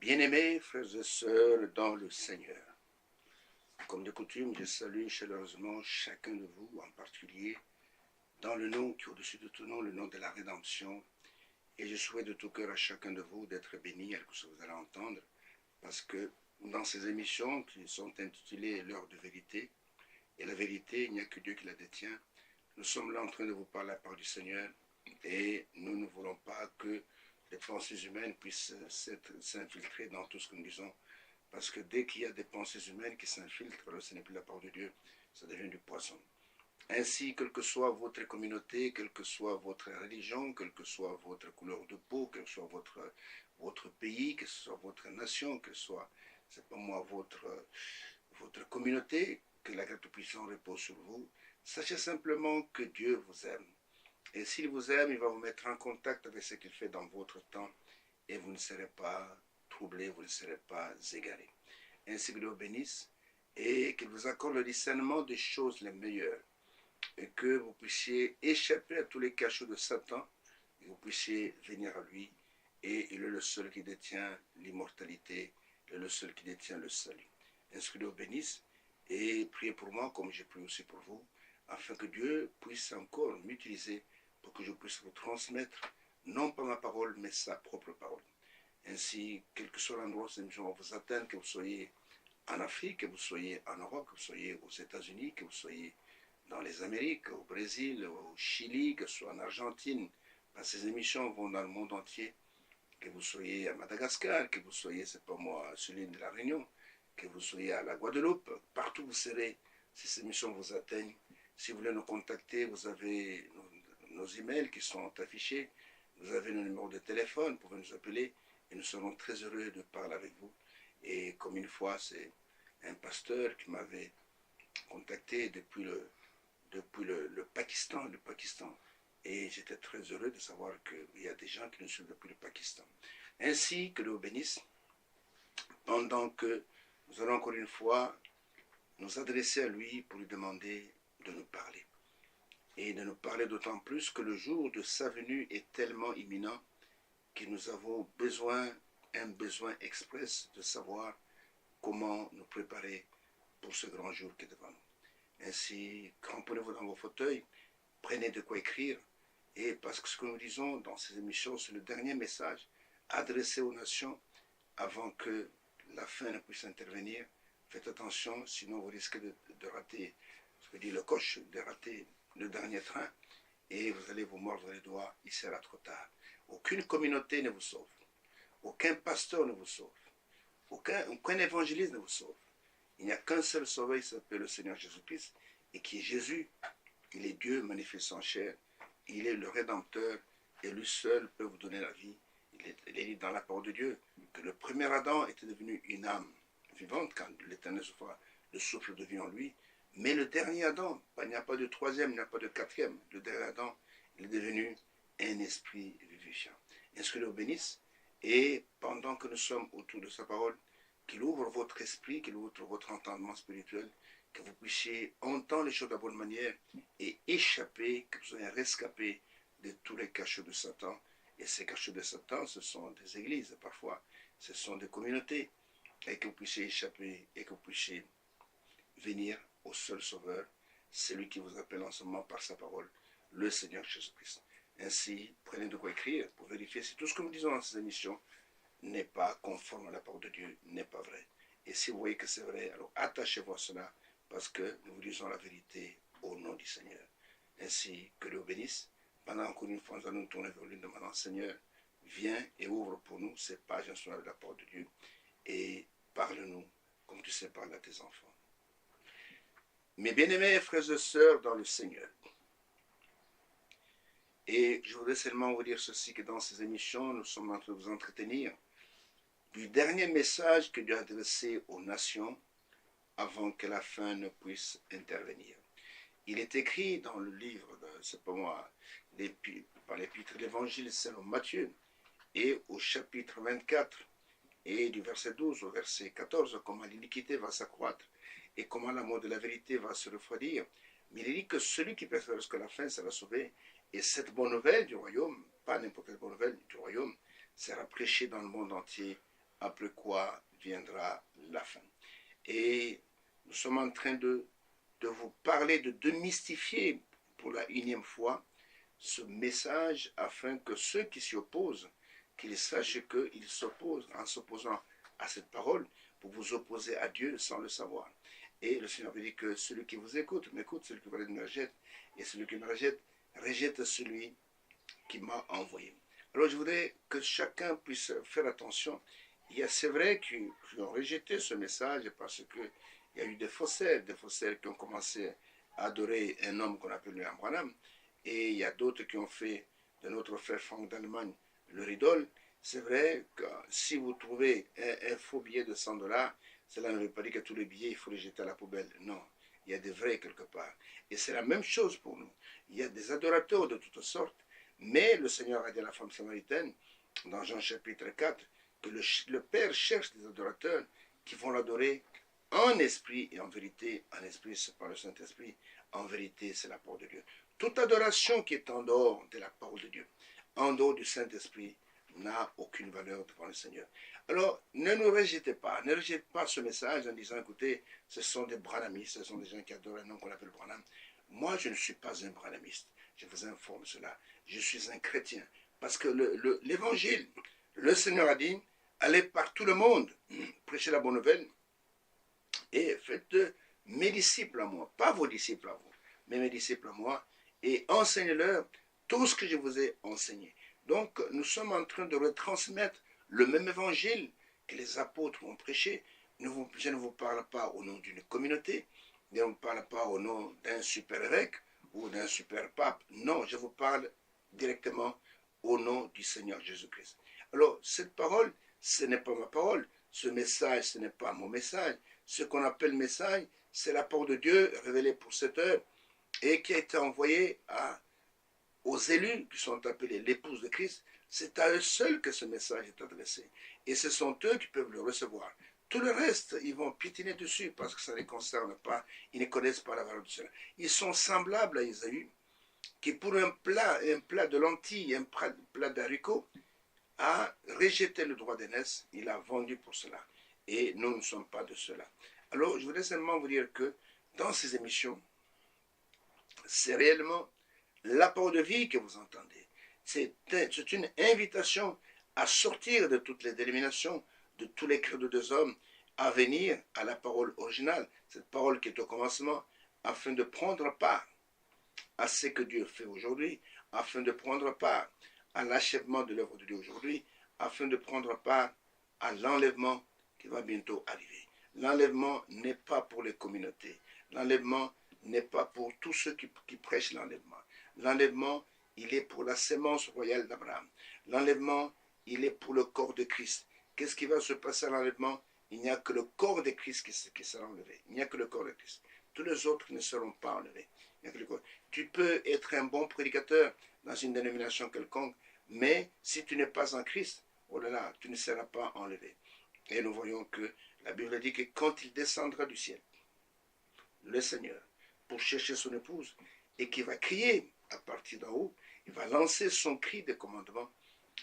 Bien-aimés frères et sœurs dans le Seigneur, comme de coutume, je salue chaleureusement chacun de vous, en particulier dans le nom qui est au-dessus de tout nom, le nom de la rédemption. Et je souhaite de tout cœur à chacun de vous d'être béni à ce que vous allez entendre, parce que dans ces émissions qui sont intitulées L'heure de vérité, et la vérité, il n'y a que Dieu qui la détient, nous sommes là en train de vous parler la parole du Seigneur, et nous ne voulons pas que les pensées humaines puissent s'infiltrer dans tout ce que nous disons, parce que dès qu'il y a des pensées humaines qui s'infiltrent, alors ce n'est plus la parole de Dieu, ça devient du poisson. Ainsi, quelle que soit votre communauté, quelle que soit votre religion, quelle que soit votre couleur de peau, quel que soit votre pays, que ce soit votre nation, que ce soit, c'est pas moi, votre communauté, que la grâce puissante repose sur vous, sachez simplement que Dieu vous aime. Et s'il vous aime, il va vous mettre en contact avec ce qu'il fait dans votre temps, et vous ne serez pas troublés, vous ne serez pas égarés. Ainsi que Dieu vous bénisse, et qu'il vous accorde le discernement des choses les meilleures, et que vous puissiez échapper à tous les cachots de Satan, et vous puissiez venir à lui, et il est le seul qui détient l'immortalité, il est le seul qui détient le salut. Ainsi que Dieu vous bénisse, et priez pour moi, comme j'ai prié aussi pour vous, afin que Dieu puisse encore m'utiliser pour que je puisse vous transmettre, non pas ma parole, mais sa propre parole. Ainsi, quel que soit l'endroit où ces émissions vont vous atteindre, que vous soyez en Afrique, que vous soyez en Europe, que vous soyez aux États-Unis, que vous soyez dans les Amériques, au Brésil, au Chili, que ce soit en Argentine, parce que ces émissions vont dans le monde entier, que vous soyez à Madagascar, que vous soyez, c'est pas moi, sur l'île de la Réunion, que vous soyez à la Guadeloupe, partout où vous serez, si ces émissions vous atteignent, si vous voulez nous contacter, vous avez nos emails qui sont affichés, vous avez nos numéros de téléphone, vous pouvez nous appeler, et nous serons très heureux de parler avec vous. Et comme une fois, c'est un pasteur qui m'avait contacté depuis le Pakistan, et j'étais très heureux de savoir qu'il y a des gens qui nous suivent depuis le Pakistan. Ainsi que Dieu vous bénisse, pendant que nous allons encore une fois nous adresser à lui pour lui demander de nous parler. Et de nous parler d'autant plus que le jour de sa venue est tellement imminent que nous avons un besoin express de savoir comment nous préparer pour ce grand jour qui est devant nous. Ainsi, cramponnez-vous dans vos fauteuils, prenez de quoi écrire, et parce que ce que nous disons dans ces émissions, c'est le dernier message adressé aux nations avant que la fin ne puisse intervenir. Faites attention, sinon vous risquez de rater, ce que dit le coche, de rater le dernier train, et vous allez vous mordre les doigts, il sera trop tard. Aucune communauté ne vous sauve, aucun pasteur ne vous sauve, aucun évangéliste ne vous sauve. Il n'y a qu'un seul sauveur, il s'appelle le Seigneur Jésus-Christ, et qui est Jésus. Il est Dieu manifesté en chair, il est le Rédempteur, et lui seul peut vous donner la vie. Il est dit dans la parole de Dieu que le premier Adam était devenu une âme vivante quand l'Éternel le souffle de vie en lui. Mais le dernier Adam, il n'y a pas de troisième, il n'y a pas de quatrième. Le dernier Adam, il est devenu un esprit vivifiant. Ainsi que Dieu vous bénisse, et pendant que nous sommes autour de sa parole, qu'il ouvre votre esprit, qu'il ouvre votre entendement spirituel, que vous puissiez entendre les choses de la bonne manière et échapper, que vous soyez rescapés de tous les cachots de Satan. Et ces cachots de Satan, ce sont des églises parfois, ce sont des communautés, et que vous puissiez échapper et que vous puissiez venir au seul Sauveur, celui qui vous appelle en ce moment par sa parole, le Seigneur Jésus-Christ. Ainsi, prenez de quoi écrire pour vérifier si tout ce que nous disons dans ces émissions n'est pas conforme à la parole de Dieu, n'est pas vrai. Et si vous voyez que c'est vrai, alors attachez-vous à cela, parce que nous vous disons la vérité au nom du Seigneur. Ainsi, que Dieu vous bénisse. Pendant encore une fois, nous allons nous tourner vers lui, demandant, Seigneur, viens et ouvre pour nous ces pages instrumentales de la parole de Dieu, et parle-nous comme tu sais parler à tes enfants. Mes bien-aimés frères et sœurs dans le Seigneur, et je voudrais seulement vous dire ceci, que dans ces émissions, nous sommes en train de vous entretenir du dernier message que Dieu a adressé aux nations avant que la fin ne puisse intervenir. Il est écrit dans le livre, c'est pas moi, par l'épître de l'évangile selon Matthieu, et au chapitre 24, et du verset 12 au verset 14, comment l'iniquité va s'accroître, et comment l'amour de la vérité va se refroidir. Mais il dit que celui qui persévère jusqu'à la fin sera sauvé, et cette bonne nouvelle du royaume, pas n'importe quelle bonne nouvelle du royaume, sera prêchée dans le monde entier après quoi viendra la fin. Et nous sommes en train de vous parler, de démystifier pour la 1e fois ce message afin que ceux qui s'y opposent, qu'ils sachent qu'ils s'opposent. En s'opposant à cette parole, vous vous opposez à Dieu sans le savoir. Et le Seigneur veut dire que celui qui vous écoute m'écoute, celui qui me rejette, et celui qui me rejette, rejette celui qui m'a envoyé. Alors je voudrais que chacun puisse faire attention. C'est vrai qu'ils ont rejeté ce message parce qu'il y a eu des faussaires qui ont commencé à adorer un homme qu'on appelle William Branham, et il y a d'autres qui ont fait de notre frère Franck d'Allemagne leur idole. C'est vrai que si vous trouvez un faux billet de 100 $, cela ne veut pas dire que tous les billets, il faut les jeter à la poubelle. Non, il y a des vrais quelque part. Et c'est la même chose pour nous. Il y a des adorateurs de toutes sortes, mais le Seigneur a dit à la femme samaritaine, dans Jean chapitre 4, que le Père cherche des adorateurs qui vont l'adorer en esprit et en vérité. En esprit, c'est par le Saint-Esprit. En vérité, c'est la parole de Dieu. Toute adoration qui est en dehors de la parole de Dieu, en dehors du Saint-Esprit, n'a aucune valeur devant le Seigneur. Alors, ne nous rejetez pas. Ne rejetez pas ce message en disant, écoutez, ce sont des branhamistes, ce sont des gens qui adorent un nom qu'on appelle Branham. Moi, je ne suis pas un branhamiste. Je vous informe de cela. Je suis un chrétien. Parce que l'évangile, le Seigneur a dit, allez par tout le monde, prêchez la bonne nouvelle, et faites mes disciples à moi, pas vos disciples à vous, mais mes disciples à moi, et enseignez-leur tout ce que je vous ai enseigné. Donc, nous sommes en train de retransmettre le même évangile que les apôtres ont prêché. Je ne vous parle pas au nom d'une communauté, je ne vous parle pas au nom d'un super évêque ou d'un super pape. Non, je vous parle directement au nom du Seigneur Jésus-Christ. Alors, cette parole, ce n'est pas ma parole. Ce message, ce n'est pas mon message. Ce qu'on appelle message, c'est la parole de Dieu révélée pour cette heure et qui a été envoyée aux élus qui sont appelés l'épouse de Christ. C'est à eux seuls que ce message est adressé. Et ce sont eux qui peuvent le recevoir. Tout le reste, ils vont piétiner dessus parce que ça ne les concerne pas. Ils ne connaissent pas la valeur de cela. Ils sont semblables à Isaïe, qui pour un plat de lentilles, un plat d'haricots, a rejeté le droit d'aînesse. Il a vendu pour cela. Et nous ne sommes pas de cela. Alors, je voudrais seulement vous dire que dans ces émissions, c'est réellement la parole de vie que vous entendez. C'est une invitation à sortir de toutes les dénominations, de tous les credos des hommes, à venir à la parole originale, cette parole qui est au commencement, afin de prendre part à ce que Dieu fait aujourd'hui, afin de prendre part à l'achèvement de l'œuvre de Dieu aujourd'hui, afin de prendre part à l'enlèvement qui va bientôt arriver. L'enlèvement n'est pas pour les communautés. L'enlèvement n'est pas pour tous ceux qui prêchent l'enlèvement. L'enlèvement, il est pour la sémence royale d'Abraham. L'enlèvement, il est pour le corps de Christ. Qu'est-ce qui va se passer à l'enlèvement? Il n'y a que le corps de Christ qui sera enlevé. Il n'y a que le corps de Christ. Tous les autres ne seront pas enlevés. Tu peux être un bon prédicateur dans une dénomination quelconque, mais si tu n'es pas en Christ, oh là là, tu ne seras pas enlevé. Et nous voyons que la Bible dit que quand il descendra du ciel, le Seigneur, pour chercher son épouse, et qu'il va crier à partir d'en haut, il va lancer son cri de commandement.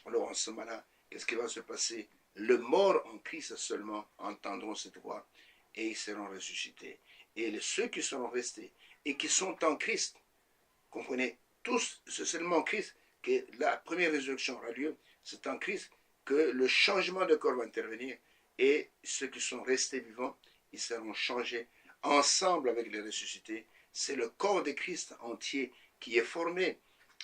Alors en ce moment-là, qu'est-ce qui va se passer? Les morts en Christ seulement entendront cette voix et ils seront ressuscités. Et ceux qui seront restés et qui sont en Christ, comprenez, tous, c'est seulement en Christ que la première résurrection aura lieu. C'est en Christ que le changement de corps va intervenir et ceux qui sont restés vivants, ils seront changés ensemble avec les ressuscités. C'est le corps de Christ entier qui est formé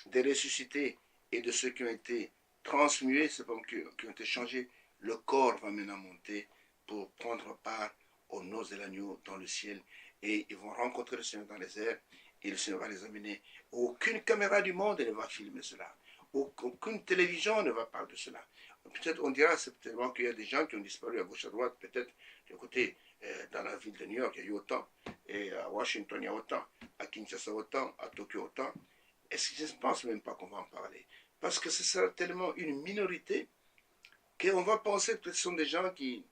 des ressuscités et de ceux qui ont été transmués, c'est pas qui ont été changés. Le corps va maintenant monter pour prendre part aux noces de l'agneau dans le ciel et ils vont rencontrer le Seigneur dans les airs et le Seigneur va les amener. Aucune caméra du monde ne va filmer cela. Aucune télévision ne va parler de cela. Peut-être on dira certainement qu'il y a des gens qui ont disparu à gauche à droite. Peut-être, écoutez, dans la ville de New York, il y a eu autant. Et à Washington, il y a autant. À Kinshasa, autant. À Tokyo, autant. Et je ne pense même pas qu'on va en parler. Parce que ce sera tellement une minorité qu'on va penser que ce sont des gens qui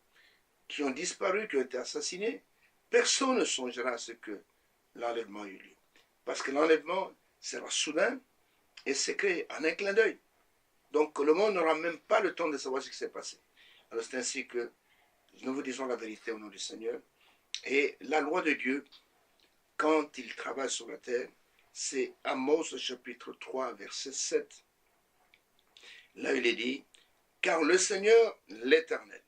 ont disparu, qui ont été assassinés. Personne ne songera à ce que l'enlèvement a eu lieu. Parce que l'enlèvement sera soudain et secret en un clin d'œil. Donc le monde n'aura même pas le temps de savoir ce qui s'est passé. Alors c'est ainsi que nous vous disons la vérité au nom du Seigneur. Et la loi de Dieu, quand il travaille sur la terre, c'est Amos chapitre 3, verset 7. Là, il est dit, car le Seigneur, l'Éternel,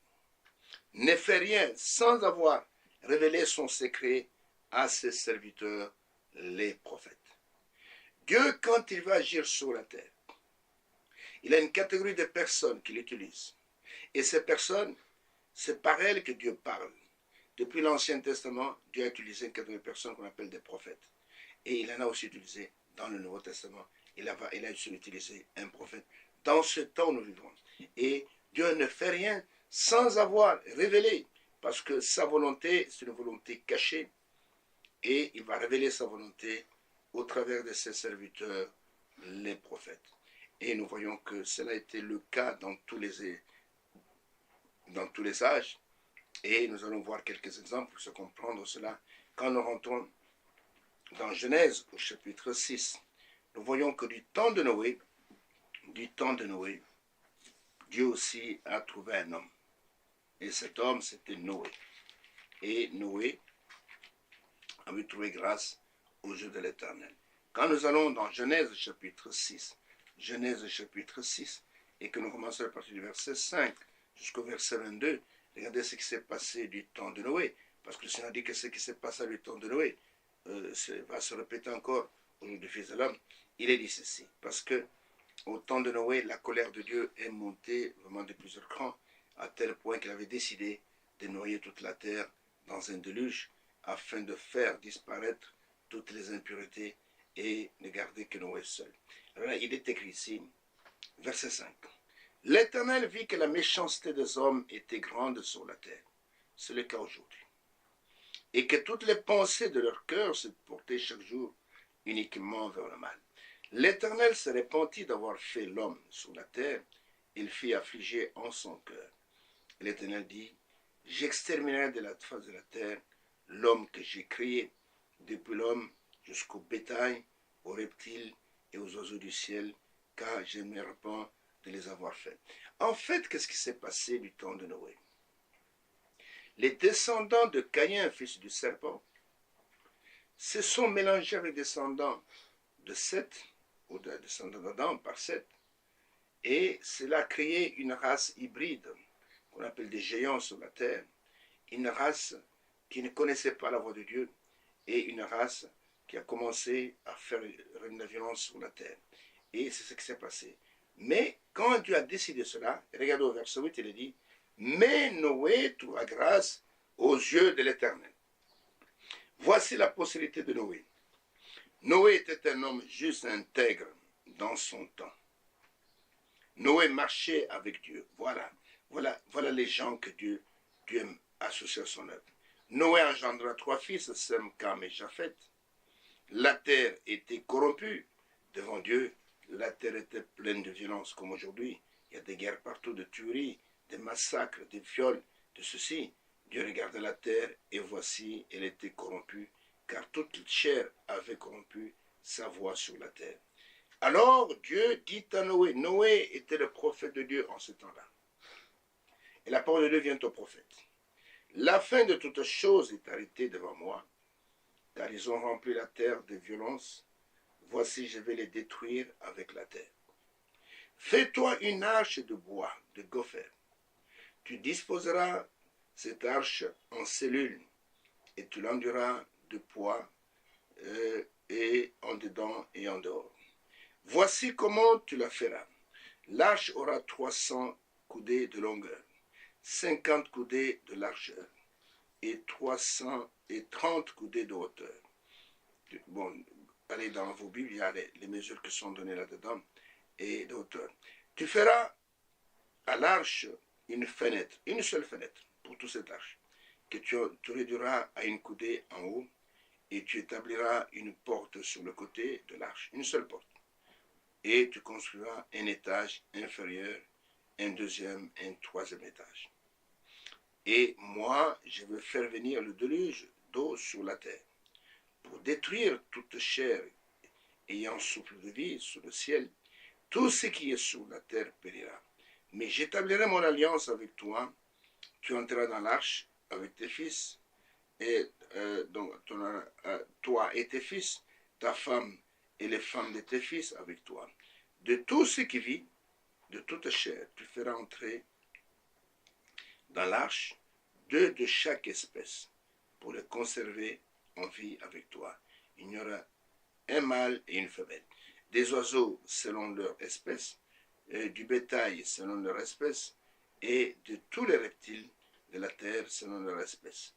ne fait rien sans avoir révélé son secret à ses serviteurs, les prophètes. Dieu, quand il va agir sur la terre, il a une catégorie de personnes qu'il utilise. Et ces personnes, c'est par elles que Dieu parle. Depuis l'Ancien Testament, Dieu a utilisé une catégorie de personnes qu'on appelle des prophètes. Et il en a aussi utilisé dans le Nouveau Testament. Il a aussi utilisé un prophète dans ce temps où nous vivons. Et Dieu ne fait rien sans avoir révélé, parce que sa volonté, c'est une volonté cachée. Et il va révéler sa volonté au travers de ses serviteurs, les prophètes. Et nous voyons que cela a été le cas dans tous les âges. Et nous allons voir quelques exemples pour se comprendre cela. Quand nous rentrons dans Genèse au chapitre 6, nous voyons que du temps de Noé, Dieu aussi a trouvé un homme. Et cet homme, c'était Noé. Et Noé avait trouvé grâce aux yeux de l'Éternel. Quand nous allons dans Genèse chapitre 6, et que nous commençons à partir du verset 5 jusqu'au verset 22, regardez ce qui s'est passé du temps de Noé. Parce que le Seigneur dit que ce qui s'est passé du temps de Noé va se répéter encore au jour du Fils de l'homme. Il est dit ceci, parce que au temps de Noé, la colère de Dieu est montée vraiment de plusieurs crans, à tel point qu'il avait décidé de noyer toute la terre dans un déluge, afin de faire disparaître toutes les impuretés et ne garder que Noé seul. Alors là, il est écrit ici, verset 5. L'Éternel vit que la méchanceté des hommes était grande sur la terre. C'est le cas aujourd'hui. Et que toutes les pensées de leur cœur se portaient chaque jour uniquement vers le mal. L'Éternel se repentit d'avoir fait l'homme sur la terre, il fit affliger en son cœur. L'Éternel dit, j'exterminerai de la face de la terre l'homme que j'ai créé, depuis l'homme jusqu'au bétail, aux reptiles et aux oiseaux du ciel, car je me repens de les avoir faits. En fait, qu'est-ce qui s'est passé du temps de Noé? Les descendants de Caïn, fils du serpent, se sont mélangés avec des descendants de Seth, ou des descendants d'Adam par Seth, et cela a créé une race hybride, qu'on appelle des géants sur la terre, une race qui ne connaissait pas la voix de Dieu, et une race qui a commencé à faire une violence sur la terre. Et c'est ce qui s'est passé. Mais quand Dieu a décidé cela, regardez au verset 8, il est dit, mais Noé trouva grâce aux yeux de l'Éternel. Voici la postérité de Noé. Noé était un homme juste et intègre dans son temps. Noé marchait avec Dieu. Voilà les gens que Dieu associe à son œuvre. Noé engendra 3 fils, Sem, Cam et Japheth. La terre était corrompue devant Dieu. La terre était pleine de violence comme aujourd'hui. Il y a des guerres partout, de tueries, des massacres, des viols, de ceci. Dieu regardait la terre et voici, elle était corrompue, car toute chair avait corrompu sa voix sur la terre. Alors Dieu dit à Noé, Noé était le prophète de Dieu en ce temps-là. Et la parole de Dieu vient au prophète. La fin de toutes choses est arrêtée devant moi, car ils ont rempli la terre de violence. Voici, je vais les détruire avec la terre. Fais-toi une arche de bois, de gopher. Tu disposeras cette arche en cellules, et tu l'enduras de poids, et en dedans et en dehors. Voici comment tu la feras. L'arche aura 300 coudées de longueur, 50 coudées de largeur et 330 coudées de hauteur. Bon, allez dans vos Bibles, il y a les mesures qui sont données là-dedans et de hauteur. Tu feras à l'arche une fenêtre, une seule fenêtre pour toute cette arche, que tu réduiras à une coudée en haut, et tu établiras une porte sur le côté de l'arche, une seule porte. Et tu construiras un étage inférieur, un deuxième, un troisième étage. Et moi, je veux faire venir le déluge d'eau sur la terre, pour détruire toute chair ayant souffle de vie sous le ciel. Tout ce qui est sous la terre périra. Mais j'établirai mon alliance avec toi. Tu entreras dans l'arche avec tes fils, et donc toi et tes fils, ta femme et les femmes de tes fils avec toi. De tout ce qui vit, de toute chair, tu feras entrer dans l'arche 2 de chaque espèce pour les conserver en vie avec toi. Il y aura un mâle et une femelle. Des oiseaux selon leur espèce, du bétail selon leur espèce, et de tous les reptiles de la terre selon leur espèce.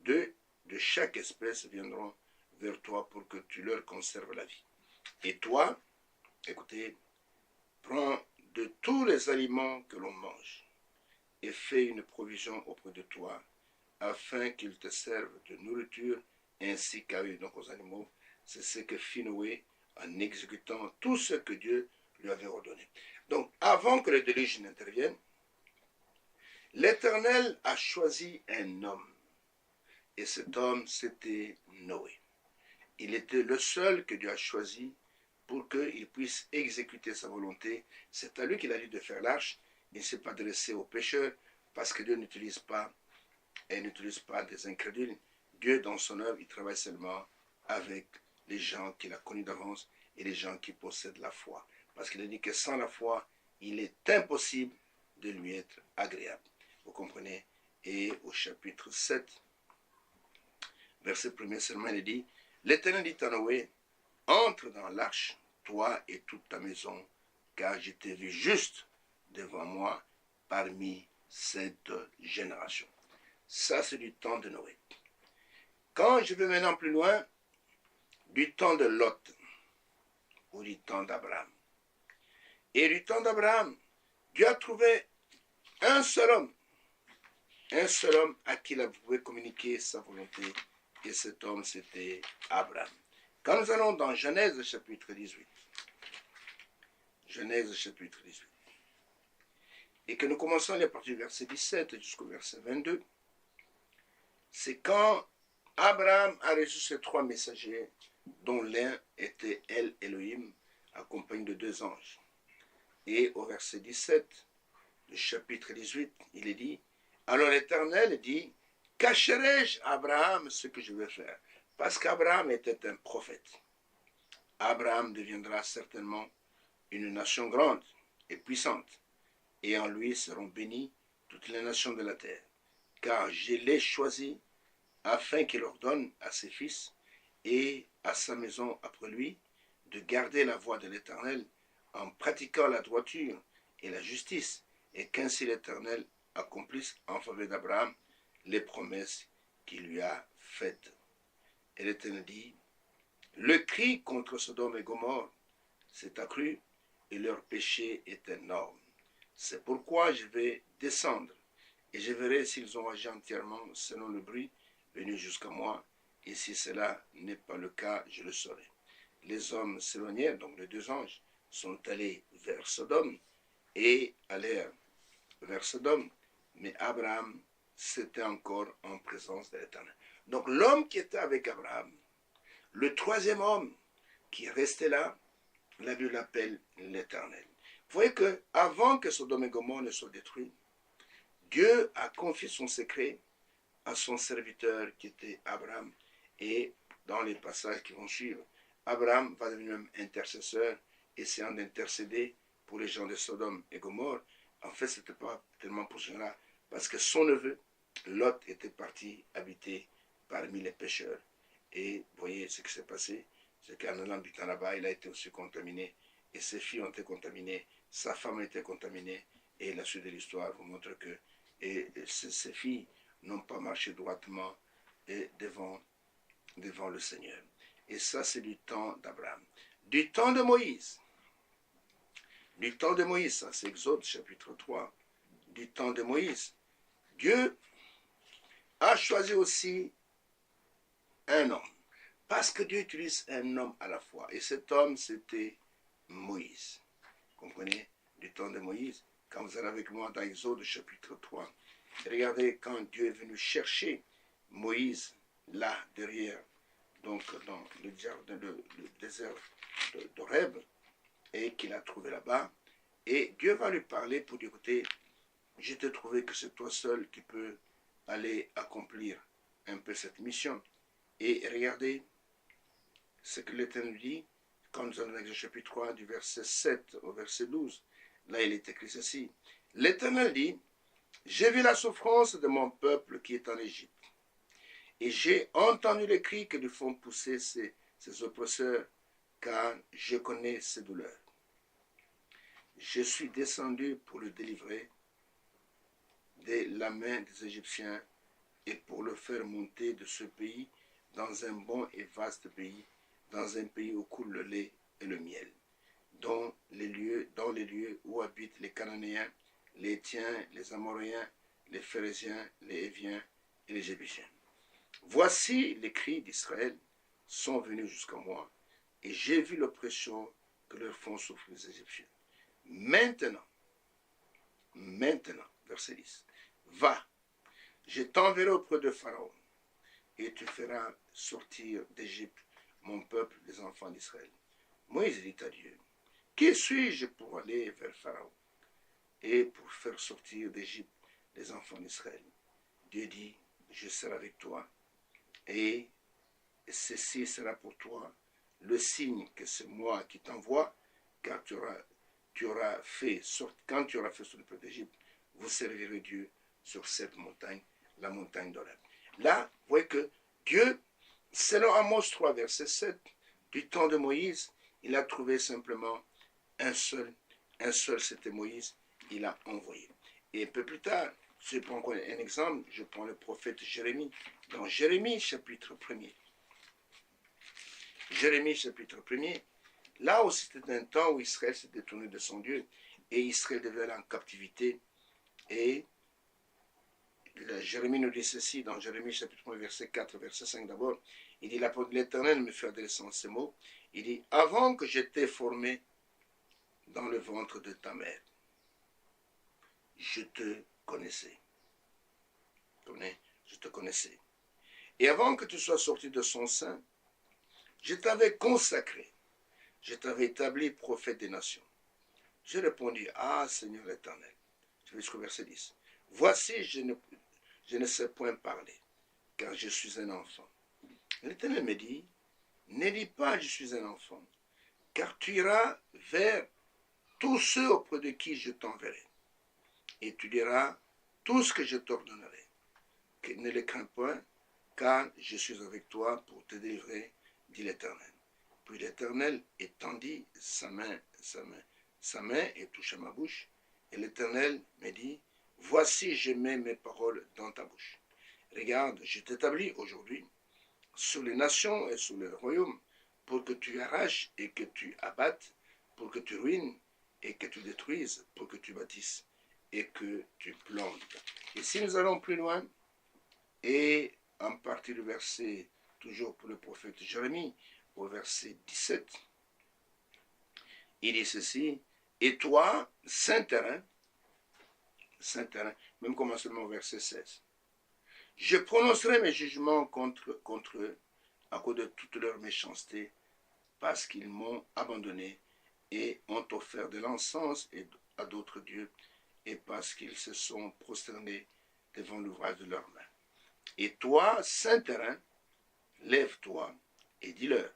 2 de chaque espèce viendront vers toi pour que tu leur conserves la vie. Et toi, écoutez, prends de tous les aliments que l'on mange et fais une provision auprès de toi afin qu'ils te servent de nourriture ainsi qu'à eux, donc aux animaux. C'est ce que fit Noé en exécutant tout ce que Dieu lui avait ordonné. Donc, avant que le déluge n'intervienne, l'Éternel a choisi un homme. Et cet homme, c'était Noé. Il était le seul que Dieu a choisi pour qu'il puisse exécuter sa volonté. C'est à lui qu'il a dit de faire l'arche. Il ne s'est pas adressé aux pécheurs parce que Dieu n'utilise pas des incrédules. Dieu, dans son œuvre, il travaille seulement avec les gens qu'il a connus d'avance et les gens qui possèdent la foi. Parce qu'il a dit que sans la foi, il est impossible de lui être agréable. Vous comprenez? Et au chapitre 7, verset 1er seulement, il dit, l'Éternel dit à Noé, entre dans l'arche, toi et toute ta maison, car je t'ai vu juste devant moi parmi cette génération. Ça, c'est du temps de Noé. Quand je vais maintenant plus loin, du temps de Lot, ou du temps d'Abraham. Et du temps d'Abraham, Dieu a trouvé un seul homme à qui il pouvait communiquer sa volonté, et cet homme, c'était Abraham. Quand nous allons dans Genèse chapitre 18, Genèse chapitre 18, et que nous commençons à partir du verset 17 jusqu'au verset 22, c'est quand Abraham a reçu ces 3 messagers, dont l'un était El Elohim, accompagné de 2 anges. Et au verset 17 du chapitre 18, il est dit, alors l'Éternel dit, cacherai-je à Abraham ce que je vais faire? Parce qu'Abraham était un prophète. Abraham deviendra certainement une nation grande et puissante, et en lui seront bénies toutes les nations de la terre, car je l'ai choisi afin qu'il ordonne à ses fils et à sa maison après lui de garder la voie de l'Éternel en pratiquant la droiture et la justice, et qu'ainsi l'Éternel accomplisse en faveur d'Abraham les promesses qu'il lui a faites. Et l'Éternel dit, le cri contre Sodome et Gomorrhe s'est accru et leur péché est énorme. C'est pourquoi je vais descendre et je verrai s'ils ont agi entièrement selon le bruit venu jusqu'à moi, et si cela n'est pas le cas, je le saurai. Les hommes s'éloignèrent, donc les 2 anges sont allés vers Sodome et allèrent vers Sodome, mais Abraham c'était encore en présence de l'Éternel. Donc l'homme qui était avec Abraham, le 3e homme qui est resté là, la Bible l'appelle l'Éternel. Vous voyez qu'avant que Sodome et Gomorrhe ne soient détruits, Dieu a confié son secret à son serviteur qui était Abraham. Et dans les passages qui vont suivre, Abraham va devenir même intercesseur, essayant d'intercéder pour les gens de Sodome et Gomorrhe. En fait, ce n'était pas tellement pour cela, parce que son neveu, Lot, était parti habiter parmi les pécheurs. Et vous voyez ce qui s'est passé, c'est qu'en allant habitant là-bas, il a été aussi contaminé, et ses filles ont été contaminées, sa femme a été contaminée, et la suite de l'histoire vous montre que ses filles n'ont pas marché droitement devant le Seigneur. Et ça, c'est du temps d'Abraham. Du temps de Moïse, ça c'est Exode chapitre 3, du temps de Moïse, Dieu a choisi aussi un homme, parce que Dieu utilise un homme à la fois, et cet homme c'était Moïse. Vous comprenez? Du temps de Moïse, quand vous allez avec moi dans Exode chapitre 3, regardez quand Dieu est venu chercher Moïse là derrière, donc dans le désert d'Horeb, et qu'il a trouvé là-bas, Et Dieu va lui parler pour dire, écoutez, je t'ai trouvé que c'est toi seul qui peux aller accomplir un peu cette mission. Et regardez ce que l'Éternel dit quand nous allons dans Exode chapitre 3, du verset 7 au verset 12. Là, il est écrit ceci. L'Éternel dit, j'ai vu la souffrance de mon peuple qui est en Égypte. Et j'ai entendu les cris que lui font pousser ses oppresseurs, car je connais ses douleurs. Je suis descendu pour le délivrer de la main des Égyptiens et pour le faire monter de ce pays dans un bon et vaste pays, dans un pays où coule le lait et le miel, dans les lieux où habitent les Cananéens, les Hétiens, les Amoréens, les Phérésiens, les Héviens et les Jébusiens. Voici les cris d'Israël sont venus jusqu'à moi, et j'ai vu l'oppression que leur font souffrir les Égyptiens. Maintenant, verset 10, va, je t'enverrai auprès de Pharaon, et tu feras sortir d'Égypte mon peuple, les enfants d'Israël. Moïse dit à Dieu, qui suis-je pour aller vers Pharaon et pour faire sortir d'Égypte les enfants d'Israël? Dieu dit, je serai avec toi, et ceci sera pour toi le signe que c'est moi qui t'envoie, car tu auras fait sortir le peuple d'Égypte, vous servirez Dieu sur cette montagne, la montagne d'Horeb. Là, vous voyez que Dieu, selon Amos 3, verset 7, du temps de Moïse, il a trouvé simplement un seul, c'était Moïse, il a envoyé. Et un peu plus tard, je prends un exemple, je prends le prophète Jérémie, dans Jérémie chapitre 1er. Jérémie chapitre 1er, là aussi c'était un temps où Israël s'est détourné de son Dieu, et Israël devait aller en captivité, et Jérémie nous dit ceci, dans Jérémie chapitre 1, verset 4, verset 5 d'abord, il dit, l'Éternel me fait adresser en ces mots, il dit, avant que j'étais formé dans le ventre de ta mère, je te connaissais. Je te connaissais. Et avant que tu sois sorti de son sein, je t'avais consacré, je t'avais établi prophète des nations. J'ai répondu, ah Seigneur l'Éternel, je vais jusqu'au verset 10. Voici, je ne sais point parler, car je suis un enfant. L'Éternel me dit, ne dis pas je suis un enfant, car tu iras vers tous ceux auprès de qui je t'enverrai, et tu diras tout ce que je t'ordonnerai. Ne les crains point, car je suis avec toi pour te délivrer, dit l'Éternel. Puis l'Éternel étendit sa main et toucha ma bouche, et l'Éternel me dit, voici je mets mes paroles dans ta bouche. Regarde, je t'établis aujourd'hui sur les nations et sur les royaumes, pour que tu arraches et que tu abattes, pour que tu ruines et que tu détruises, pour que tu bâtisses et que tu plantes. Et si nous allons plus loin, et en partie du verset, toujours pour le prophète Jérémie, au verset 17, il dit ceci, et toi, saint terrain, même commencement au verset 16, je prononcerai mes jugements contre eux à cause de toute leur méchanceté, parce qu'ils m'ont abandonné et ont offert de l'encens à d'autres dieux, et parce qu'ils se sont prosternés devant l'ouvrage de leurs mains. Et toi, saint terrain, lève-toi et dis-leur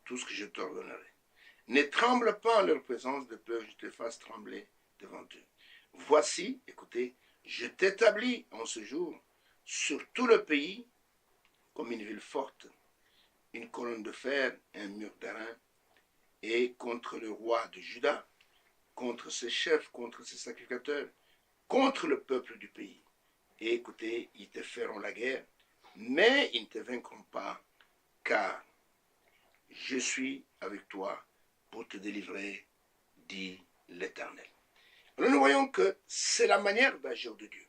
tout ce que je t'ordonnerai. Ne tremble pas en leur présence, de peur que je te fasse trembler devant eux. Voici, écoutez, je t'établis en ce jour sur tout le pays comme une ville forte, une colonne de fer, un mur d'airain, et contre le roi de Juda, contre ses chefs, contre ses sacrificateurs, contre le peuple du pays. Et écoutez, ils te feront la guerre, mais ils ne te vaincront pas, car je suis avec toi pour te délivrer, dit l'Éternel. Alors nous voyons que c'est la manière d'agir de Dieu.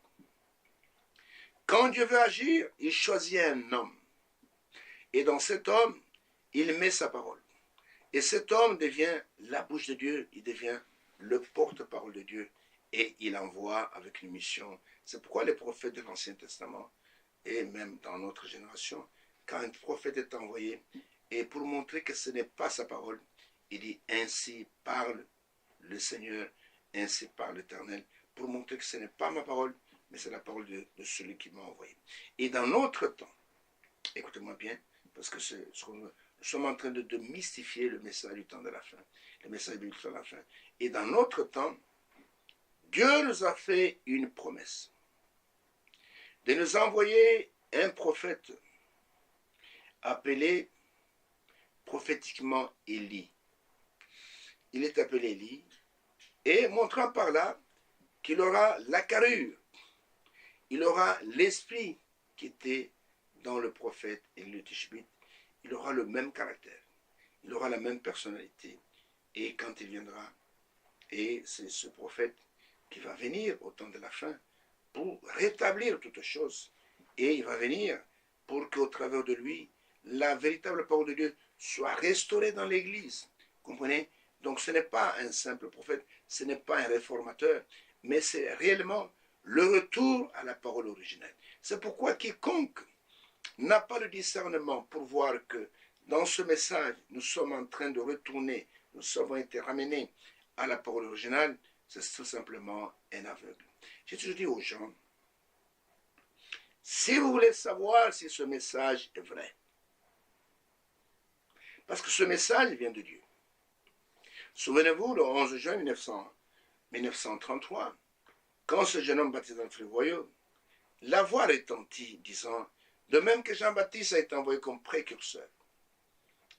Quand Dieu veut agir, il choisit un homme. Et dans cet homme, il met sa parole. Et cet homme devient la bouche de Dieu, il devient le porte-parole de Dieu. Et il envoie avec une mission. C'est pourquoi les prophètes de l'Ancien Testament, et même dans notre génération, quand un prophète est envoyé, et pour montrer que ce n'est pas sa parole, il dit, ainsi parle le Seigneur, ainsi par l'Éternel, pour montrer que ce n'est pas ma parole, mais c'est la parole de celui qui m'a envoyé. Et dans notre temps, écoutez-moi bien, parce que nous sommes en train de mystifier le message du temps de la fin, le message du temps de la fin. Et dans notre temps, Dieu nous a fait une promesse de nous envoyer un prophète appelé prophétiquement Élie. Il est appelé Élie, et montrant par là qu'il aura la carrure, il aura l'esprit qui était dans le prophète Élie le Tishbite, il aura le même caractère, il aura la même personnalité, et quand il viendra, et c'est ce prophète qui va venir au temps de la fin pour rétablir toutes choses, et il va venir pour qu'au travers de lui, la véritable parole de Dieu soit restaurée dans l'Église. Comprenez? Donc ce n'est pas un simple prophète, ce n'est pas un réformateur, mais c'est réellement le retour à la parole originelle. C'est pourquoi quiconque n'a pas le discernement pour voir que dans ce message, nous sommes en train de retourner, nous avons été ramenés à la parole originale, c'est tout simplement un aveugle. J'ai toujours dit aux gens, si vous voulez savoir si ce message est vrai, parce que ce message vient de Dieu. Souvenez-vous, le 11 juin 1933, quand ce jeune homme baptisé dans le Frivoyeux, la voix retentit, disant, de même que Jean-Baptiste a été envoyé comme précurseur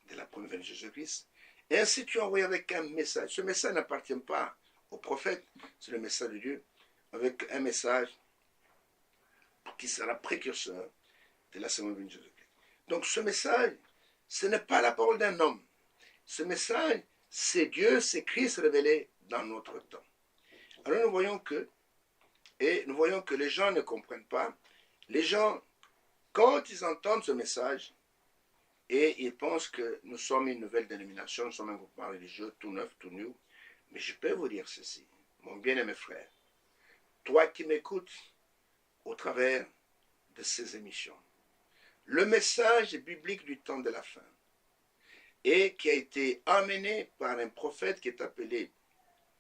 de la première venue de Jésus-Christ, ainsi tu es envoyé avec un message. Ce message n'appartient pas au prophète, c'est le message de Dieu, avec un message qui sera précurseur de la seconde venue de Jésus-Christ. Donc ce message, ce n'est pas la parole d'un homme. Ce message, c'est Dieu, c'est Christ révélé dans notre temps. Alors nous voyons que les gens ne comprennent pas. Les gens, quand ils entendent ce message, et ils pensent que nous sommes une nouvelle dénomination, nous sommes un groupement religieux tout neuf, tout new. Mais je peux vous dire ceci, mon bien-aimé frère, toi qui m'écoutes au travers de ces émissions, le message biblique du temps de la fin, et qui a été amené par un prophète qui est appelé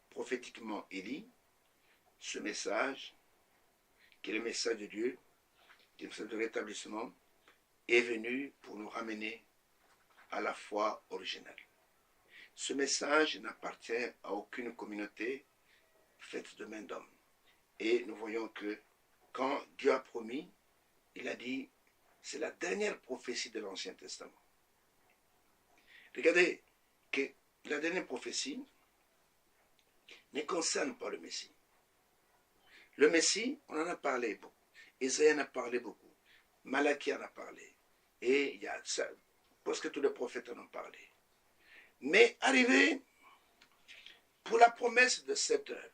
prophétiquement Élie, ce message, qui est le message de Dieu, qui est le message de rétablissement, est venu pour nous ramener à la foi originale. Ce message n'appartient à aucune communauté faite de main d'homme. Et nous voyons que quand Dieu a promis, il a dit, c'est la dernière prophétie de l'Ancien Testament. Regardez que la dernière prophétie ne concerne pas le Messie. Le Messie, on en a parlé beaucoup. Isaïe en a parlé beaucoup. Malachie en a parlé. Et il y a ça, parce que tous les prophètes en ont parlé. Mais arrivé pour la promesse de cette heure,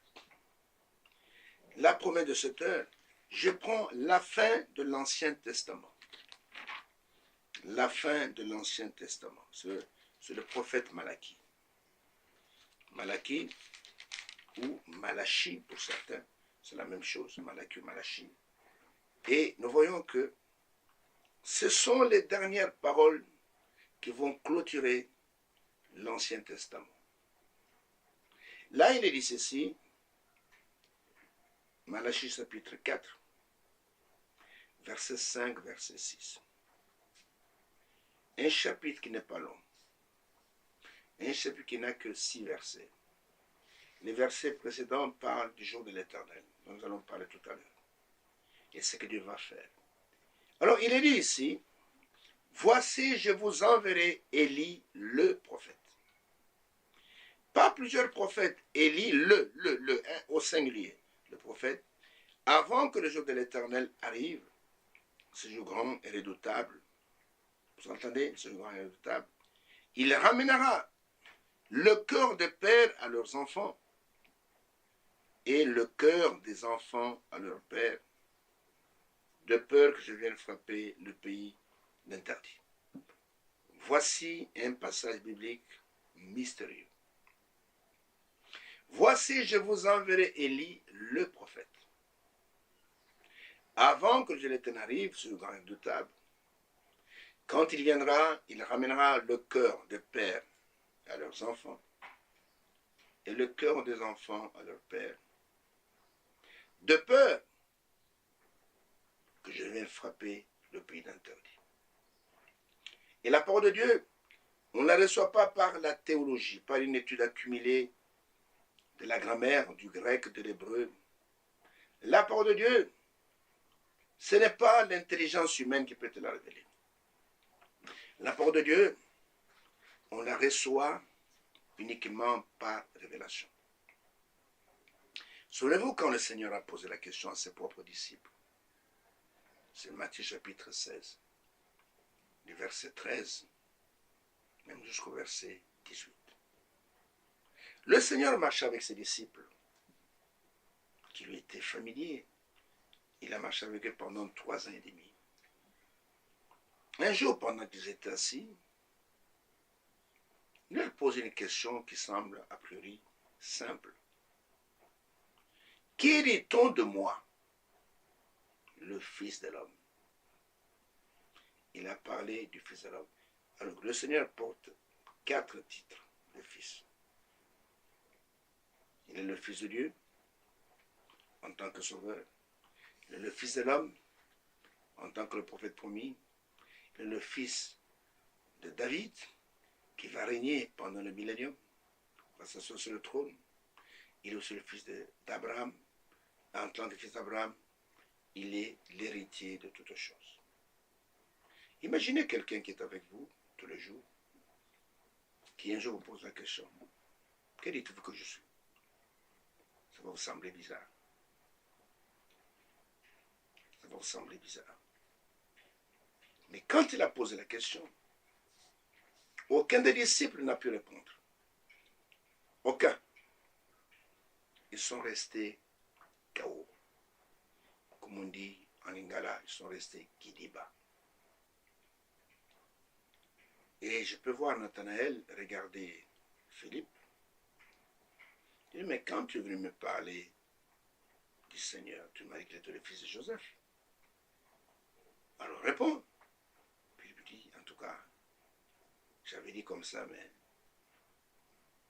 la promesse de cette heure, je prends la fin de l'Ancien Testament. La fin de l'Ancien Testament. C'est le prophète Malachie. Malachie ou Malachi pour certains, c'est la même chose, Malachie ou Malachi. Et nous voyons que ce sont les dernières paroles qui vont clôturer l'Ancien Testament. Là, il est dit ceci, Malachie chapitre 4, verset 5, verset 6. Un chapitre qui n'est pas long. Un chapitre qui n'a que 6 versets. Les versets précédents parlent du jour de l'Éternel, dont nous allons parler tout à l'heure. Et ce que Dieu va faire. Alors, il est dit ici, voici, je vous enverrai Élie, le prophète. Pas plusieurs prophètes, Élie, au singulier, le prophète, avant que le jour de l'Éternel arrive, ce jour grand et redoutable, vous entendez, ce jour grand et redoutable, il ramènera le cœur des pères à leurs enfants et le cœur des enfants à leurs pères, de peur que je vienne frapper le pays d'interdit. Voici un passage biblique mystérieux. Voici, je vous enverrai Élie, le prophète. Avant que je l'Éternel arrive, ce grand redoutable, quand il viendra, il ramènera le cœur des pères à leurs enfants et le cœur des enfants à leur père, de peur que je vienne frapper le pays d'interdit. Et la parole de Dieu, on ne la reçoit pas par la théologie, par une étude accumulée de la grammaire, du grec, de l'hébreu. La parole de Dieu, ce n'est pas l'intelligence humaine qui peut te la révéler. La parole de Dieu, on la reçoit uniquement par révélation. Souvenez-vous quand le Seigneur a posé la question à ses propres disciples. C'est Matthieu chapitre 16, du verset 13, même jusqu'au verset 18. Le Seigneur marchait avec ses disciples, qui lui étaient familiers. Il a marché avec eux pendant 3 ans et demi. Un jour, pendant qu'ils étaient assis, il leur pose une question qui semble a priori simple. Qui dit-on de moi, le Fils de l'homme? Il a parlé du Fils de l'homme. Alors le Seigneur porte 4 titres de Fils. Il est le Fils de Dieu en tant que sauveur. Il est le Fils de l'homme en tant que le prophète promis. Il est le Fils de David qui va régner pendant le millénium, va s'asseoir sur le trône. Il est aussi le Fils d'Abraham. En tant que Fils d'Abraham, il est l'héritier de toutes choses. Imaginez quelqu'un qui est avec vous tous les jours, qui un jour vous pose la question, que dites-vous que je suis? Ça va vous sembler bizarre. Ça va vous sembler bizarre. Mais quand il a posé la question, aucun des disciples n'a pu répondre. Aucun. Ils sont restés KO. Comme on dit en lingala, ils sont restés kidiba. Et je peux voir Nathanaël regarder Philippe. Il dit, mais quand tu es venu me parler du Seigneur, tu m'as dit qu'il était le fils de Joseph. Alors réponds. Philippe dit, en tout cas, j'avais dit comme ça, mais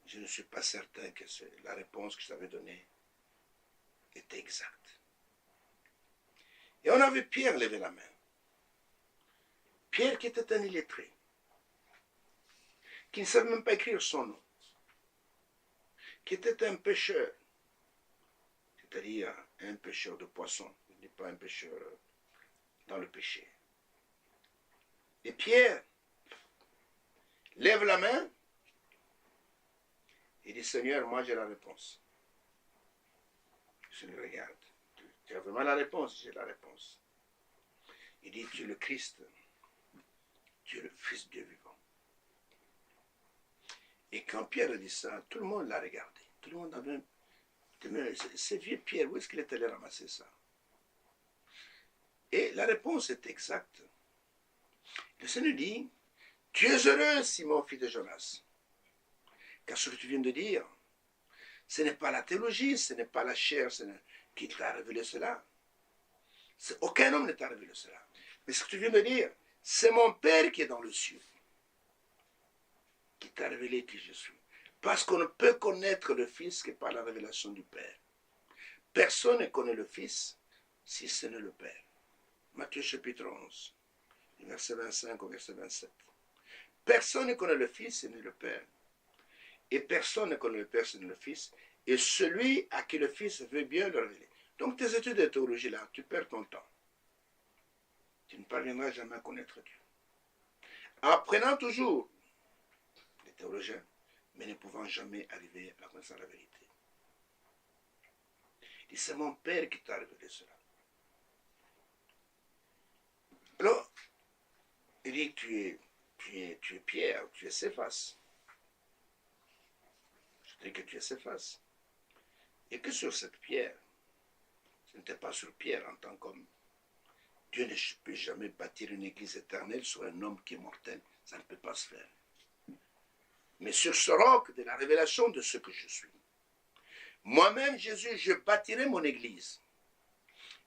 je ne suis pas certain que la réponse que je t'avais donnée était exacte. Et on a vu Pierre lever la main. Pierre qui était un illettré, qui ne savait même pas écrire son nom, qui était un pêcheur, c'est-à-dire un pêcheur de poissons, il n'est pas un pêcheur dans le péché. Et Pierre lève la main et dit, Seigneur, moi j'ai la réponse. Je le regarde. Tu as vraiment la réponse? J'ai la réponse. Il dit, tu es le Christ, tu es le Fils de Dieu vivant. Et quand Pierre a dit ça, tout le monde l'a regardé. Tout le monde avait... C'est vieux Pierre, où est-ce qu'il est allé ramasser ça? Et la réponse est exacte. Le Seigneur dit, tu es heureux, Simon, fils de Jonas. Car ce que tu viens de dire, ce n'est pas la théologie, ce n'est pas la chair qui t'a révélé cela. Aucun homme ne t'a révélé cela. Mais ce que tu viens de dire, c'est mon Père qui est dans le ciel, qui t'a révélé qui je suis. Parce qu'on ne peut connaître le Fils que par la révélation du Père. Personne ne connaît le Fils si ce n'est le Père. Matthieu chapitre 11, verset 25 au verset 27. Personne ne connaît le Fils, ce n'est le Père. Et personne ne connaît le Père, ce n'est le Fils. Et celui à qui le Fils veut bien le révéler. Donc tes études de théologie là, tu perds ton temps. Tu ne parviendras jamais à connaître Dieu. Apprenant toujours les théologiens, mais ne pouvant jamais arriver à la connaissance de la vérité. Il dit, c'est mon Père qui t'a révélé cela. Alors, il dit, tu es Pierre, tu es Céphas. Je dis que tu es Céphas. Et que sur cette pierre, ce n'était pas sur pierre en tant qu'homme. Dieu ne peut jamais bâtir une église éternelle sur un homme qui est mortel. Ça ne peut pas se faire. Mais sur ce roc de la révélation de ce que je suis. Moi-même, Jésus, je bâtirai mon église.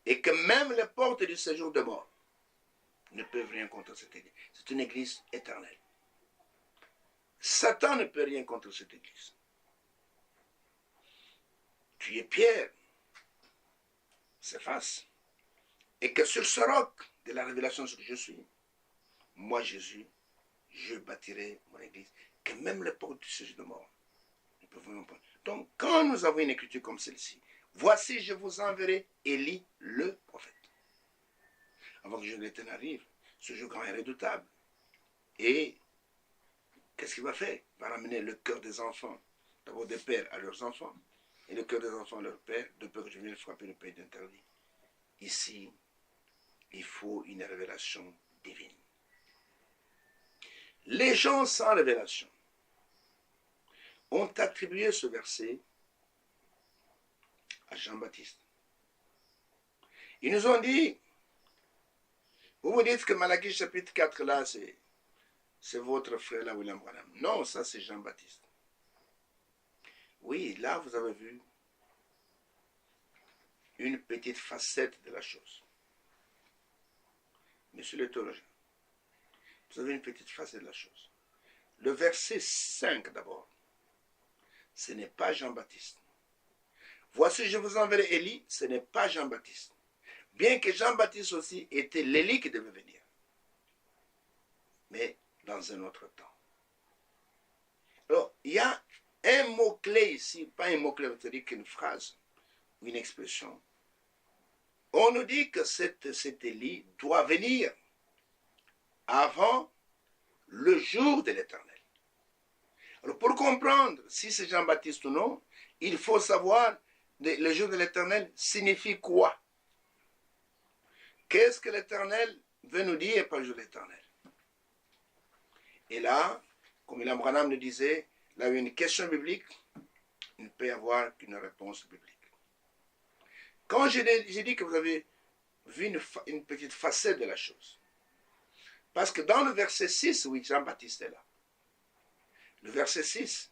Et que même les portes du séjour de mort ne peuvent rien contre cette église. C'est une église éternelle. Satan ne peut rien contre cette église. tu es pierre, s'efface. Et que sur ce roc de la révélation sur que je suis, moi Jésus, je bâtirai mon église. Que même les portes du séjour de mort ne peuvent pas. Donc quand nous avons une écriture comme celle-ci, voici je vous enverrai Élie le prophète. Avant que le jour de l'Éternel arrive, ce jour grand et redoutable. Et qu'est-ce qu'il va faire? Il va ramener le cœur des enfants, d'abord des pères à leurs enfants, et le cœur des enfants à leurs pères, de peur que je vienne frapper le pays d'interdit. Ici, il faut une révélation divine. Les gens sans révélation ont attribué ce verset à Jean-Baptiste. Ils nous ont dit, vous vous dites que Malachie chapitre 4 là, c'est votre frère là, William Branham. Non, ça c'est Jean-Baptiste. Oui, là vous avez vu une petite facette de la chose. Monsieur le théologien, vous avez une petite facette de la chose. Le verset 5 d'abord, ce n'est pas Jean-Baptiste. Voici, je vous enverrai Élie, ce n'est pas Jean-Baptiste. Bien que Jean-Baptiste aussi était l'Élie qui devait venir. Mais dans un autre temps. Alors, il y a un mot-clé ici, pas un mot-clé, c'est-à-dire qu'une phrase, ou une expression. On nous dit que cet Élie doit venir avant le jour de l'Éternel. Alors, pour comprendre si c'est Jean-Baptiste ou non, il faut savoir le jour de l'Éternel signifie quoi? Qu'est-ce que l'Éternel veut nous dire par le jour de l'Éternel? Et là, comme William Branham le disait, là où il y a une question biblique, il ne peut y avoir qu'une réponse biblique. Quand j'ai dit que vous avez vu une petite facette de la chose, parce que dans le verset 6, oui, Jean-Baptiste est là. Le verset 6,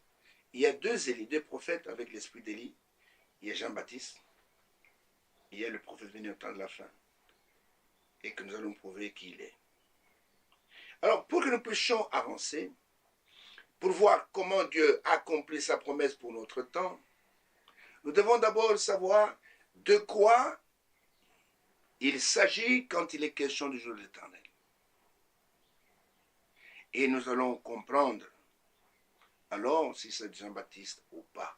il y a deux Élie, deux prophètes avec l'esprit d'Élie. Il y a Jean-Baptiste, il y a le prophète venu au temps de la fin, et que nous allons prouver qui il est. Alors, pour que nous puissions avancer, pour voir comment Dieu accomplit sa promesse pour notre temps, nous devons d'abord savoir de quoi il s'agit quand il est question du jour de l'Éternel. Et nous allons comprendre alors si c'est Jean-Baptiste ou pas.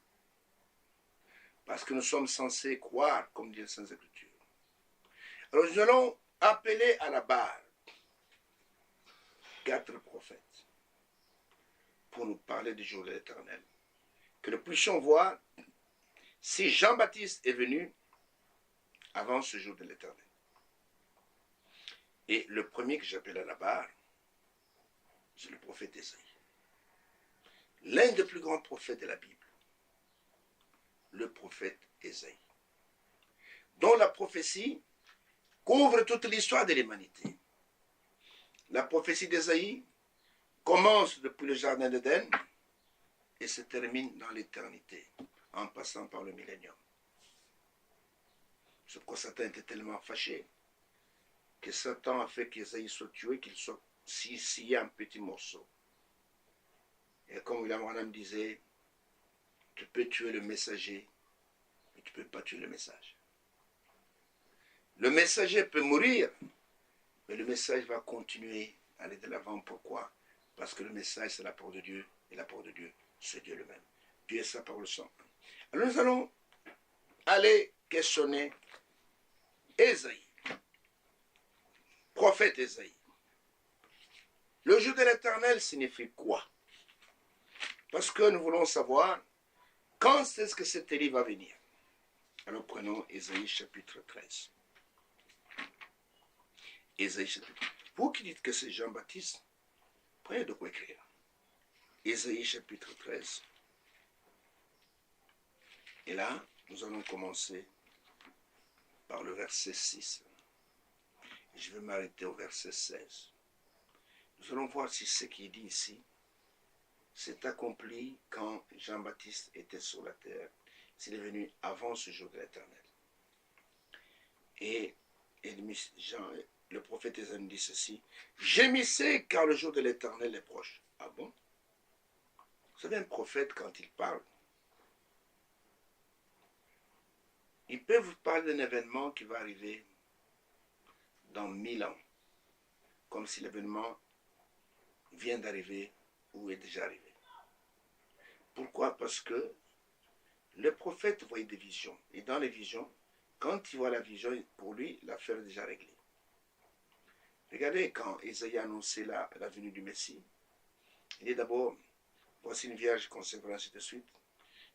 Parce que nous sommes censés croire, comme dit les Saintes Écritures. Alors nous allons appeler à la barre 4 prophètes pour nous parler du jour de l'Éternel. Que nous puissions voir si Jean-Baptiste est venu avant ce jour de l'Éternel. Et le premier que j'appelle à la barre, c'est le prophète Ésaïe. L'un des plus grands prophètes de la Bible. Le prophète Ésaïe. Dont la prophétie couvre toute l'histoire de l'humanité. La prophétie d'Ésaïe commence depuis le jardin d'Éden et se termine dans l'éternité, en passant par le millénium. Ce que Satan était tellement fâché que Satan a fait qu'Ésaïe soit tué, qu'il soit scié en petits morceaux. Et comme William Branham disait, tu peux tuer le messager, mais tu ne peux pas tuer le message. Le messager peut mourir, mais le message va continuer à aller de l'avant. Pourquoi? Parce que le message, c'est la parole de Dieu, et la parole de Dieu, c'est Dieu lui-même. Dieu est sa parole sans. Alors nous allons aller questionner Ésaïe, prophète Ésaïe. Le jour de l'Éternel signifie quoi? Parce que nous voulons savoir quand est-ce que cet Élie va venir. Alors prenons Ésaïe chapitre 13. Ésaïe chapitre 13. Vous qui dites que c'est Jean-Baptiste, prenez de quoi écrire. Ésaïe chapitre 13. Et là, nous allons commencer par le verset 6. Je vais m'arrêter au verset 16. Nous allons voir si ce qui est dit ici s'est accompli quand Jean-Baptiste était sur la terre, s'il est venu avant ce jour de l'Éternel. Et le prophète Ésaïe dit ceci: gémissez car le jour de l'Éternel est proche. Ah bon? Vous savez, un prophète, quand il parle, Il peut vous parler d'un événement qui va arriver dans 1000 ans, comme si l'événement vient d'arriver ou est déjà arrivé. Pourquoi? Parce que le prophète voyait des visions. Et dans les visions, quand il voit la vision, pour lui, l'affaire est déjà réglée. Regardez quand Isaïe a annoncé la venue du Messie. Il dit d'abord, voici une vierge concevra, ainsi de suite.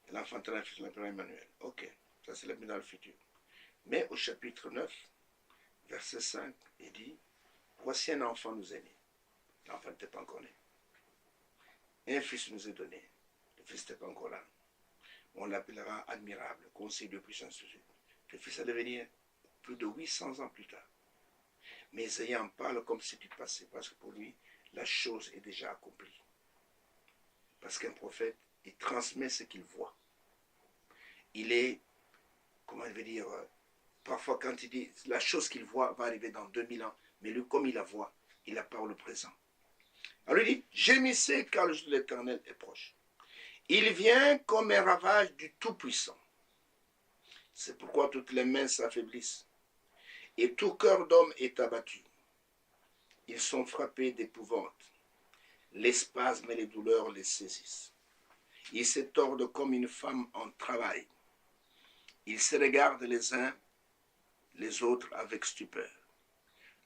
Elle enfantera un fils, l'appellera Emmanuel. Ok, ça c'est la venue dans le futur. Mais au chapitre 9, verset 5, il dit, voici un enfant nous est né. L'enfant n'était pas encore né. Et un fils nous est donné. Le fils n'était pas encore là. On l'appellera admirable, conseil de puissance. Le fils allait venir plus de 800 ans plus tard. Mais Isaïe en parle comme si du passé, parce que pour lui, la chose est déjà accomplie. Parce qu'un prophète, il transmet ce qu'il voit. Il est, comment il veut dire, parfois quand il dit, la chose qu'il voit va arriver dans 2000 ans, mais lui, comme il la voit, il la parle au présent. Alors il dit, gémissez car le jour de l'Éternel est proche. Il vient comme un ravage du Tout-Puissant. C'est pourquoi toutes les mains s'affaiblissent et tout cœur d'homme est abattu. Ils sont frappés d'épouvante. Les spasmes et les douleurs les saisissent. Ils se tordent comme une femme en travail. Ils se regardent les uns les autres avec stupeur.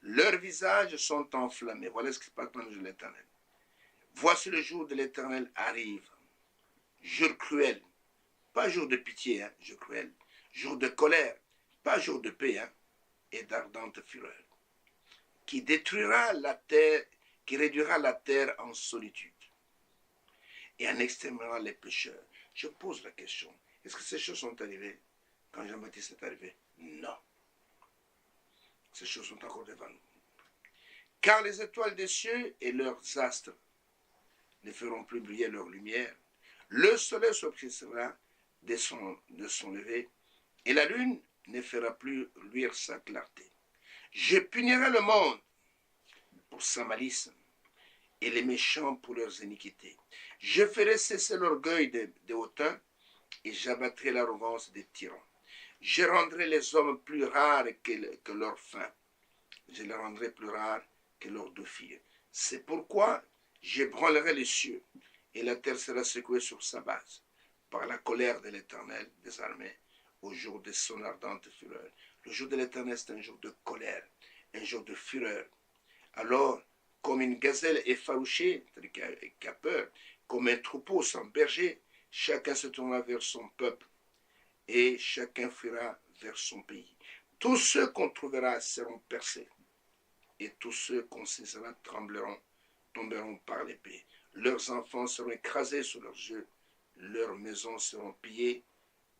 Leurs visages sont enflammés. Voilà ce qui se passe dans le jour de l'Éternel. Voici le jour de l'Éternel arrive. Jour cruel, pas jour de pitié, hein, jour cruel. Jour de colère, pas jour de paix, hein, et d'ardente fureur. Qui détruira la terre, qui réduira la terre en solitude et en exterminera les pécheurs. Je pose la question, est-ce que ces choses sont arrivées quand Jean-Baptiste est arrivé? Non. Ces choses sont encore devant nous. Car les étoiles des cieux et leurs astres ne feront plus briller leur lumière. Le soleil s'obscurcira de son lever, et la lune ne fera plus luire sa clarté. Je punirai le monde pour sa malice, et les méchants pour leurs iniquités. Je ferai cesser l'orgueil des hautains, et j'abattrai l'arrogance des tyrans. Je rendrai les hommes plus rares que leurs fins. Je les rendrai plus rares que leurs deux filles. C'est pourquoi j'ébranlerai les cieux, et la terre sera secouée sur sa base, par la colère de l'Éternel des armées, au jour de son ardente fureur. Le jour de l'Éternel, c'est un jour de colère, un jour de fureur. Alors, comme une gazelle effarouchée, c'est-à-dire qui a peur, comme un troupeau sans berger, chacun se tournera vers son peuple, et chacun fuira vers son pays. Tous ceux qu'on trouvera seront percés, et tous ceux qu'on saisira tomberont par l'épée. Leurs enfants seront écrasés sous leurs yeux, leurs maisons seront pillées,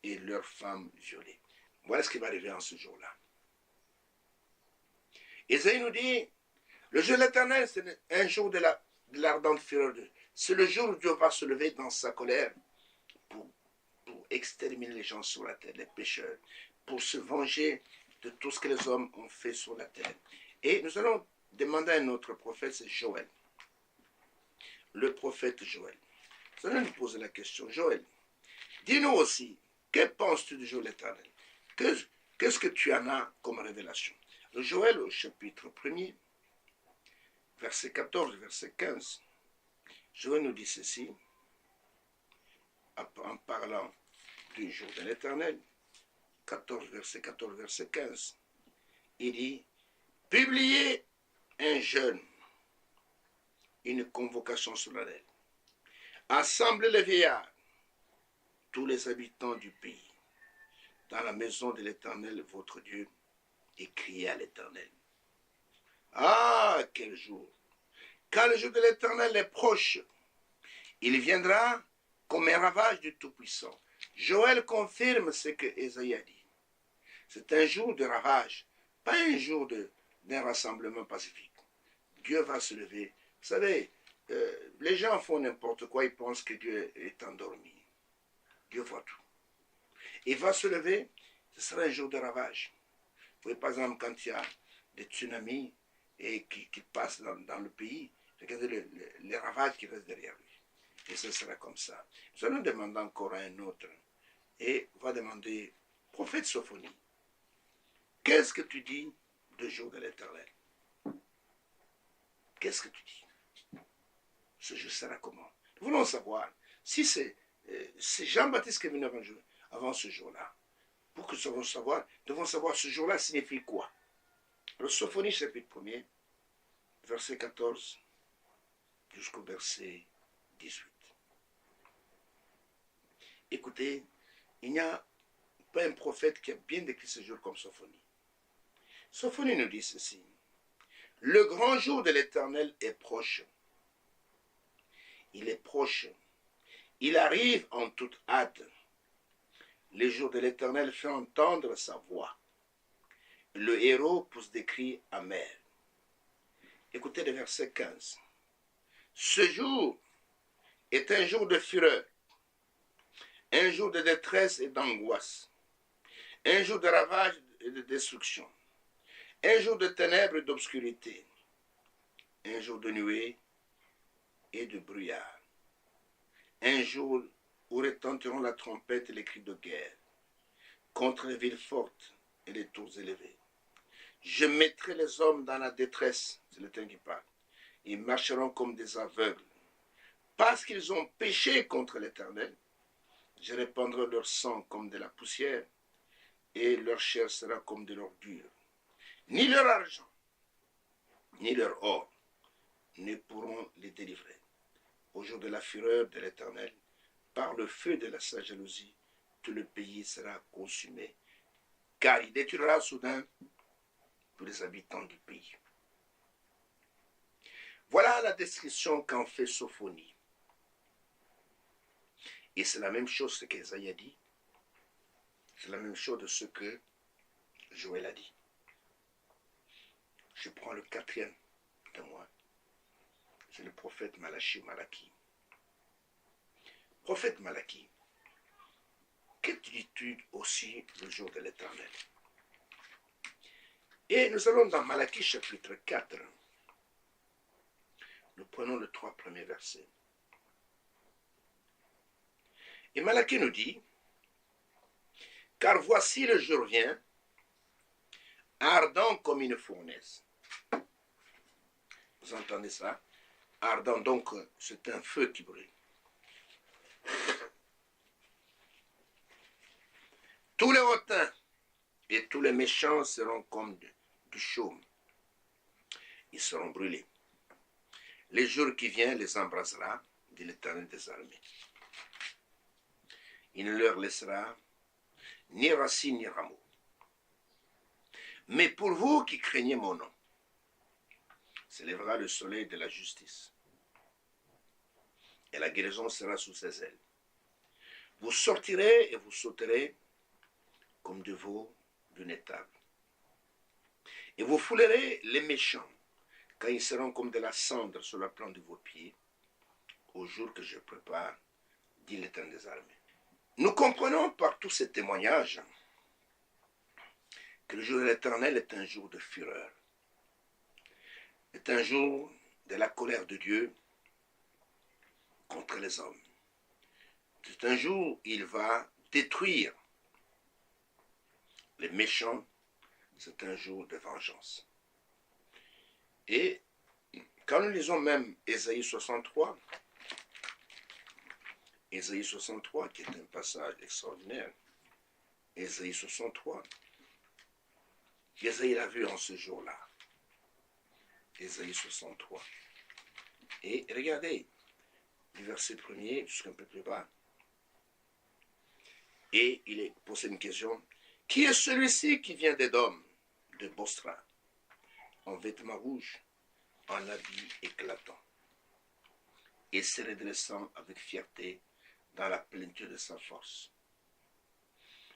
et leurs femmes violées. Voilà ce qui va arriver en ce jour-là. Isaïe nous dit, le jour de l'Éternel, c'est un jour de l'ardente fureur. C'est le jour où Dieu va se lever dans sa colère pour exterminer les gens sur la terre, les pécheurs, pour se venger de tout ce que les hommes ont fait sur la terre. Et nous allons demander à un autre prophète, c'est Joël. Le prophète Joël. Nous allons lui poser la question, Joël, dis-nous aussi, que penses-tu du jour de l'Éternel? Qu'est-ce que tu en as comme révélation? Le Joël, au chapitre 1er, verset 14, verset 15, Joël nous dit ceci, en parlant du jour de l'Éternel, 14, verset 15, il dit, publiez un jeûne, une convocation solennelle, assemblez les vieillards, tous les habitants du pays, dans la maison de l'Éternel, votre Dieu, et criez à l'Éternel. Ah, quel jour! Quand le jour de l'Éternel est proche, il viendra comme un ravage du Tout-Puissant. Joël confirme ce que Ésaïe a dit. C'est un jour de ravage, pas un jour d'un rassemblement pacifique. Dieu va se lever. Vous savez, les gens font n'importe quoi, ils pensent que Dieu est endormi. Dieu voit tout. Il va se lever, ce sera un jour de ravage. Vous voyez, par exemple, quand il y a des tsunamis et qui passent dans le pays, regardez les ravages qui restent derrière lui. Et ce sera comme ça. Nous allons demander encore à un autre. Et on va demander Prophète Sophonie, qu'est-ce que tu dis du jour de l'Éternel? Qu'est-ce que tu dis? Ce jour sera comment? Nous voulons savoir si c'est Jean-Baptiste qui est venu avant ce jour-là. Pour que nous devons savoir ce jour-là signifie quoi. Le Sophonie chapitre 1er, verset 14 jusqu'au verset 18. Écoutez, il n'y a pas un prophète qui a bien décrit ce jour comme Sophonie. Sophonie nous dit ceci. Le grand jour de l'Éternel est proche. Il est proche. Il arrive en toute hâte. Les jours de l'Éternel fait entendre sa voix. Le héros pousse des cris amers. Écoutez le verset 15. Ce jour est un jour de fureur, un jour de détresse et d'angoisse, un jour de ravage et de destruction, un jour de ténèbres et d'obscurité, un jour de nuée et de brouillard, un jour où retentiront la trompette et les cris de guerre contre les villes fortes et les tours élevées. Je mettrai les hommes dans la détresse, c'est l'Éternel qui parle. Ils marcheront comme des aveugles. Parce qu'ils ont péché contre l'Éternel, je répandrai leur sang comme de la poussière, et leur chair sera comme de l'ordure. Ni leur argent, ni leur or ne pourront les délivrer. Au jour de la fureur de l'Éternel, par le feu de sa jalousie, tout le pays sera consumé, car il détruira soudain tous les habitants du pays. Voilà la description qu'en fait Sophonie. Et c'est la même chose qu'Ésaïe a dit. C'est la même chose de ce que Joël a dit. Je prends le quatrième témoin. C'est le prophète Malachie. Prophète Malachie, que dis-tu aussi le jour de l'Éternel? Et nous allons dans Malachie chapitre 4. Nous prenons les 3 premiers versets. Et Malachie nous dit, « Car voici le jour vient, ardent comme une fournaise. » Vous entendez ça? Ardent, donc, c'est un feu qui brûle. Tous les hautains et tous les méchants seront comme du chaume. Ils seront brûlés. Les jours qui viennent les embrasera, dit l'Éternel des armées. Il ne leur laissera ni racine ni rameau. Mais pour vous qui craignez mon nom, s'élèvera le soleil de la justice, et la guérison sera sous ses ailes. Vous sortirez et vous sauterez comme de veaux d'une étable. Et vous foulerez les méchants, quand ils seront comme de la cendre sur la plante de vos pieds, au jour que je prépare, dit l'Éternel des armées. Nous comprenons par tous ces témoignages que le jour de l'Éternel est un jour de fureur, est un jour de la colère de Dieu contre les hommes. C'est un jour où il va détruire les méchants, c'est un jour de vengeance. Et quand nous lisons même Ésaïe 63, Ésaïe 63 qui est un passage extraordinaire, Ésaïe 63, Ésaïe l'a vu en ce jour-là, Ésaïe 63. Et regardez, du verset 1er jusqu'un peu plus bas, et il est posé une question, qui est celui-ci qui vient d'Édom, de Bostra, en vêtements rouges, en habit éclatant, et se redressant avec fierté dans la plénitude de sa force?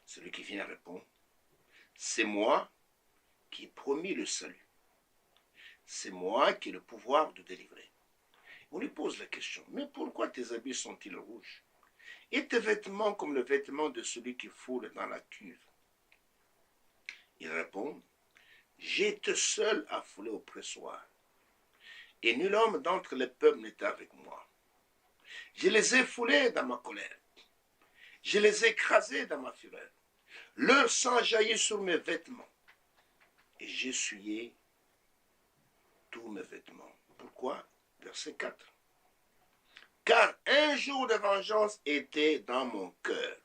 Celui qui vient répond, c'est moi qui ai promis le salut. C'est moi qui ai le pouvoir de délivrer. On lui pose la question, mais pourquoi tes habits sont-ils rouges? Et tes vêtements comme le vêtement de celui qui foule dans la cuve? Il répond, j'étais seul à fouler au pressoir, et nul homme d'entre les peuples n'était avec moi. Je les ai foulés dans ma colère, je les ai écrasés dans ma fureur. Leur sang jaillit sur mes vêtements. Et j'essuyai tous mes vêtements. Pourquoi? Verset 4. Car un jour de vengeance était dans mon cœur.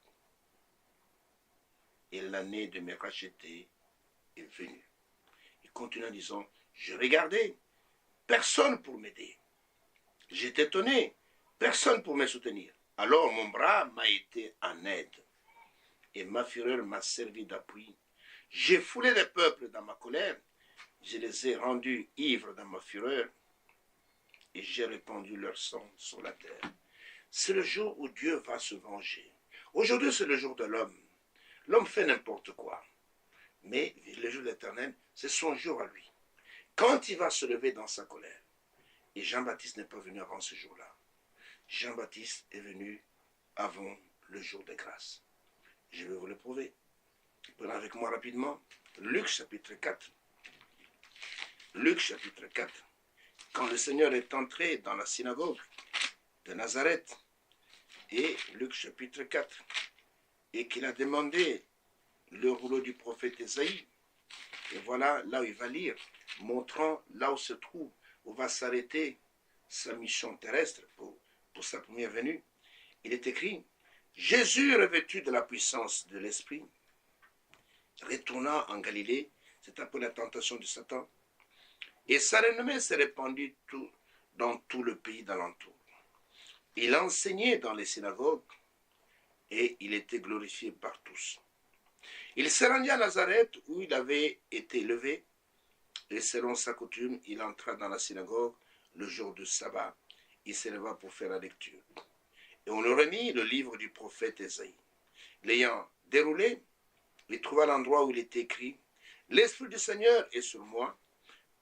Et l'année de me racheter est venue. Il continue en disant, je regardais, personne pour m'aider. J'étais étonné, personne pour me soutenir. Alors mon bras m'a été en aide. Et ma fureur m'a servi d'appui. J'ai foulé les peuples dans ma colère. Je les ai rendus ivres dans ma fureur. Et j'ai répandu leur sang sur la terre. C'est le jour où Dieu va se venger. Aujourd'hui, c'est le jour de l'homme. L'homme fait n'importe quoi. Mais le jour de l'Éternel, c'est son jour à lui. Quand il va se lever dans sa colère. Et Jean-Baptiste n'est pas venu avant ce jour-là. Jean-Baptiste est venu avant le jour de grâce. Je vais vous le prouver. Prenez avec moi rapidement Luc chapitre 4. Luc chapitre 4. Quand le Seigneur est entré dans la synagogue de Nazareth, et Luc chapitre 4, et qu'il a demandé le rouleau du prophète Ésaïe, et voilà là où il va lire, montrant là où se trouve, où va s'arrêter sa mission terrestre pour sa première venue. Il est écrit, Jésus revêtu de la puissance de l'Esprit, retournant en Galilée, c'est après la tentation de Satan, et sa renommée s'est répandue dans tout le pays d'alentour. Il enseignait dans les synagogues et il était glorifié par tous. Il se rendit à Nazareth où il avait été élevé et selon sa coutume, il entra dans la synagogue le jour du sabbat. Il s'éleva pour faire la lecture. Et on lui remit le livre du prophète Ésaïe. L'ayant déroulé, il trouva l'endroit où il était écrit « L'Esprit du Seigneur est sur moi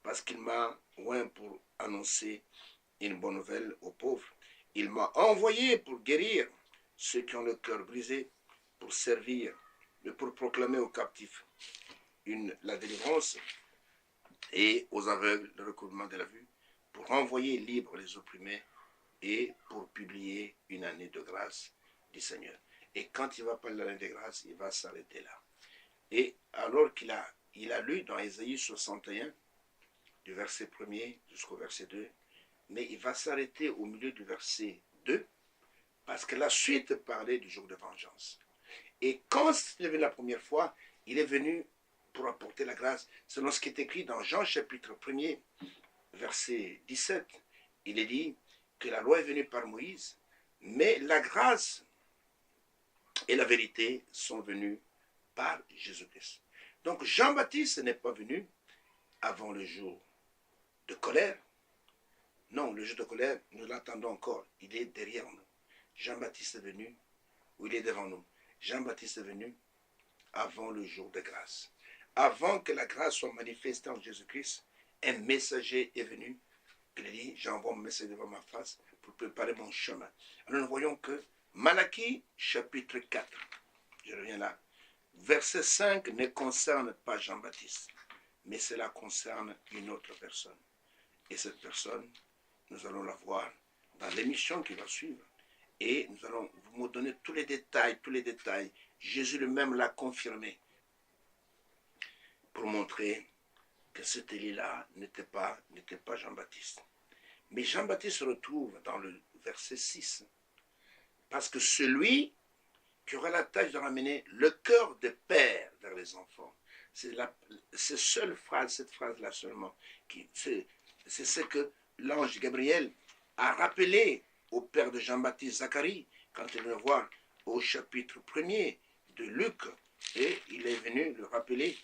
parce qu'il m'a oint pour annoncer une bonne nouvelle aux pauvres. Il m'a envoyé pour guérir ceux qui ont le cœur brisé, pour servir, pour proclamer aux captifs la délivrance et aux aveugles le recouvrement de la vue, pour renvoyer libres les opprimés et pour publier une année de grâce du Seigneur. » Et quand il va parler de l'année de grâce, il va s'arrêter là. Et alors qu'il a lu dans Ésaïe 61, du verset 1er jusqu'au verset 2, mais il va s'arrêter au milieu du verset 2, parce que la suite parlait du jour de vengeance. Et quand il est venu la première fois, il est venu pour apporter la grâce, selon ce qui est écrit dans Jean chapitre 1er, verset 17. Il est dit que la loi est venue par Moïse, mais la grâce et la vérité sont venues par Jésus-Christ. Donc Jean-Baptiste n'est pas venu avant le jour de colère. Non, le jour de colère, nous l'attendons encore. Il est derrière nous. Jean-Baptiste est venu, ou il est devant nous. Jean-Baptiste est venu avant le jour de grâce. Avant que la grâce soit manifestée en Jésus-Christ, un messager est venu. Il dit, j'envoie mon messager devant ma face pour préparer mon chemin. Alors nous voyons que Malachie chapitre 4, je reviens là, verset 5 ne concerne pas Jean-Baptiste, mais cela concerne une autre personne. Et cette personne, nous allons la voir dans l'émission qui va suivre. Et nous allons vous donner tous les détails. Jésus lui-même l'a confirmé pour montrer que cet Élie-là n'était pas Jean-Baptiste. Mais Jean-Baptiste se retrouve dans le verset 6. Parce que celui qui aura la tâche de ramener le cœur des pères vers les enfants, c'est cette phrase-là seulement, c'est ce que l'ange Gabriel a rappelé au père de Jean-Baptiste, Zacharie, quand il le voit au chapitre 1er de Luc, et il est venu le rappeler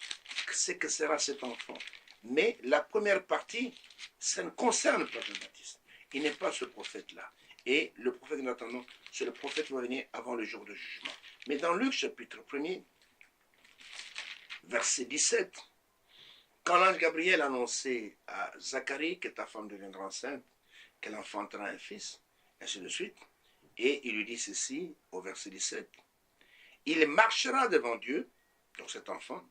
ce que sera cet enfant. Mais la première partie, ça ne concerne pas Jean-Baptiste. Il n'est pas ce prophète-là. Et le prophète que nous attendons, c'est le prophète qui va venir avant le jour de jugement. Mais dans Luc chapitre 1er, verset 17, quand l'ange Gabriel a annoncé à Zacharie que ta femme deviendra enceinte, qu'elle enfantera un fils, ainsi de suite, et il lui dit ceci au verset 17, il marchera devant Dieu, donc cet enfant,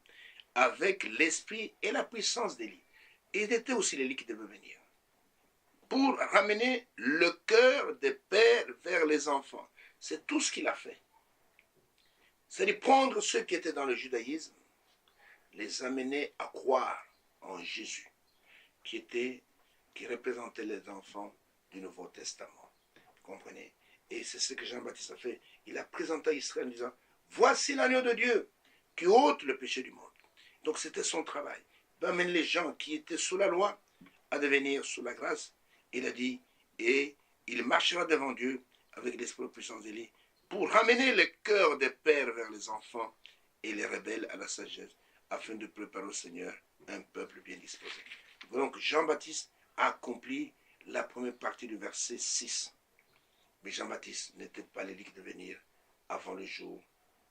avec l'esprit et la puissance d'Élie. Et il était aussi l'Élie qui devait venir, pour ramener le cœur des pères vers les enfants. C'est tout ce qu'il a fait. C'est de prendre ceux qui étaient dans le judaïsme, les amener à croire en Jésus, qui représentait les enfants du Nouveau Testament. Vous comprenez? Et c'est ce que Jean-Baptiste a fait. Il a présenté à Israël en disant, voici l'agneau de Dieu qui ôte le péché du monde. Donc c'était son travail. Il va amener les gens qui étaient sous la loi à devenir sous la grâce. Il a dit, et il marchera devant Dieu avec l'esprit de puissance d'Élie pour ramener le cœur des pères vers les enfants et les rebelles à la sagesse, afin de préparer au Seigneur un peuple bien disposé. Donc Jean-Baptiste a accompli la première partie du verset 6. Mais Jean-Baptiste n'était pas l'élite de venir avant le jour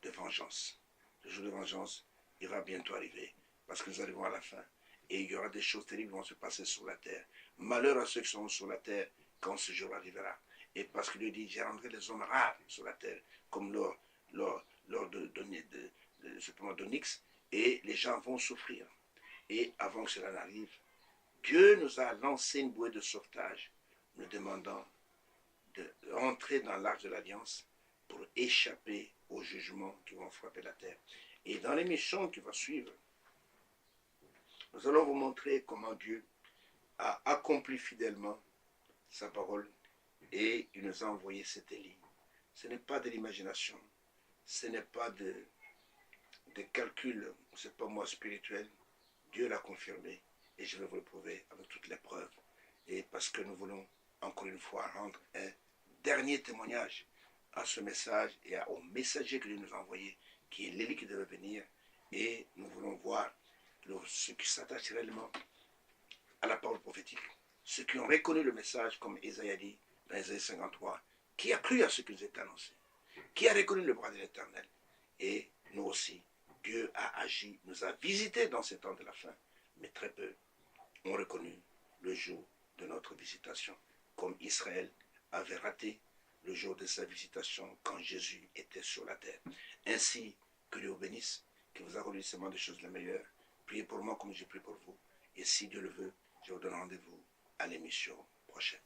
de vengeance. Le jour de vengeance, il va bientôt arriver, parce que nous arrivons à la fin. Et il y aura des choses terribles qui vont se passer sur la terre. Malheur à ceux qui sont sur la terre quand ce jour arrivera. Et parce que Dieu dit, j'ai rendu les hommes rares sur la terre, comme lors d'Onyx, et les gens vont souffrir. Et avant que cela n'arrive, Dieu nous a lancé une bouée de sauvetage, nous demandant de rentrer dans l'arche de l'Alliance pour échapper aux jugements qui vont frapper la terre. Et dans l'émission qui va suivre, nous allons vous montrer comment Dieu a accompli fidèlement sa parole et il nous a envoyé cet Élie. Ce n'est pas de l'imagination, ce n'est pas de calcul, ce n'est pas moi spirituel. Dieu l'a confirmé et je vais vous le prouver avec toutes les preuves. Et parce que nous voulons encore une fois rendre un dernier témoignage à ce message et au messager que Dieu nous a envoyé, qui est l'Élie qui devait venir. Et nous voulons voir ceux qui s'attachent réellement à la parole prophétique. Ceux qui ont reconnu le message, comme Ésaïe a dit dans Ésaïe 53, qui a cru à ce qui nous est annoncé, qui a reconnu le bras de l'Éternel. Et nous aussi, Dieu a agi, nous a visités dans ces temps de la fin, mais très peu ont reconnu le jour de notre visitation, comme Israël avait raté le jour de sa visitation quand Jésus était sur la terre. Ainsi, que Dieu vous bénisse, que vous accorde seulement des choses les meilleures. Priez pour moi comme je prie pour vous. Et si Dieu le veut, je vous donne rendez-vous à l'émission prochaine.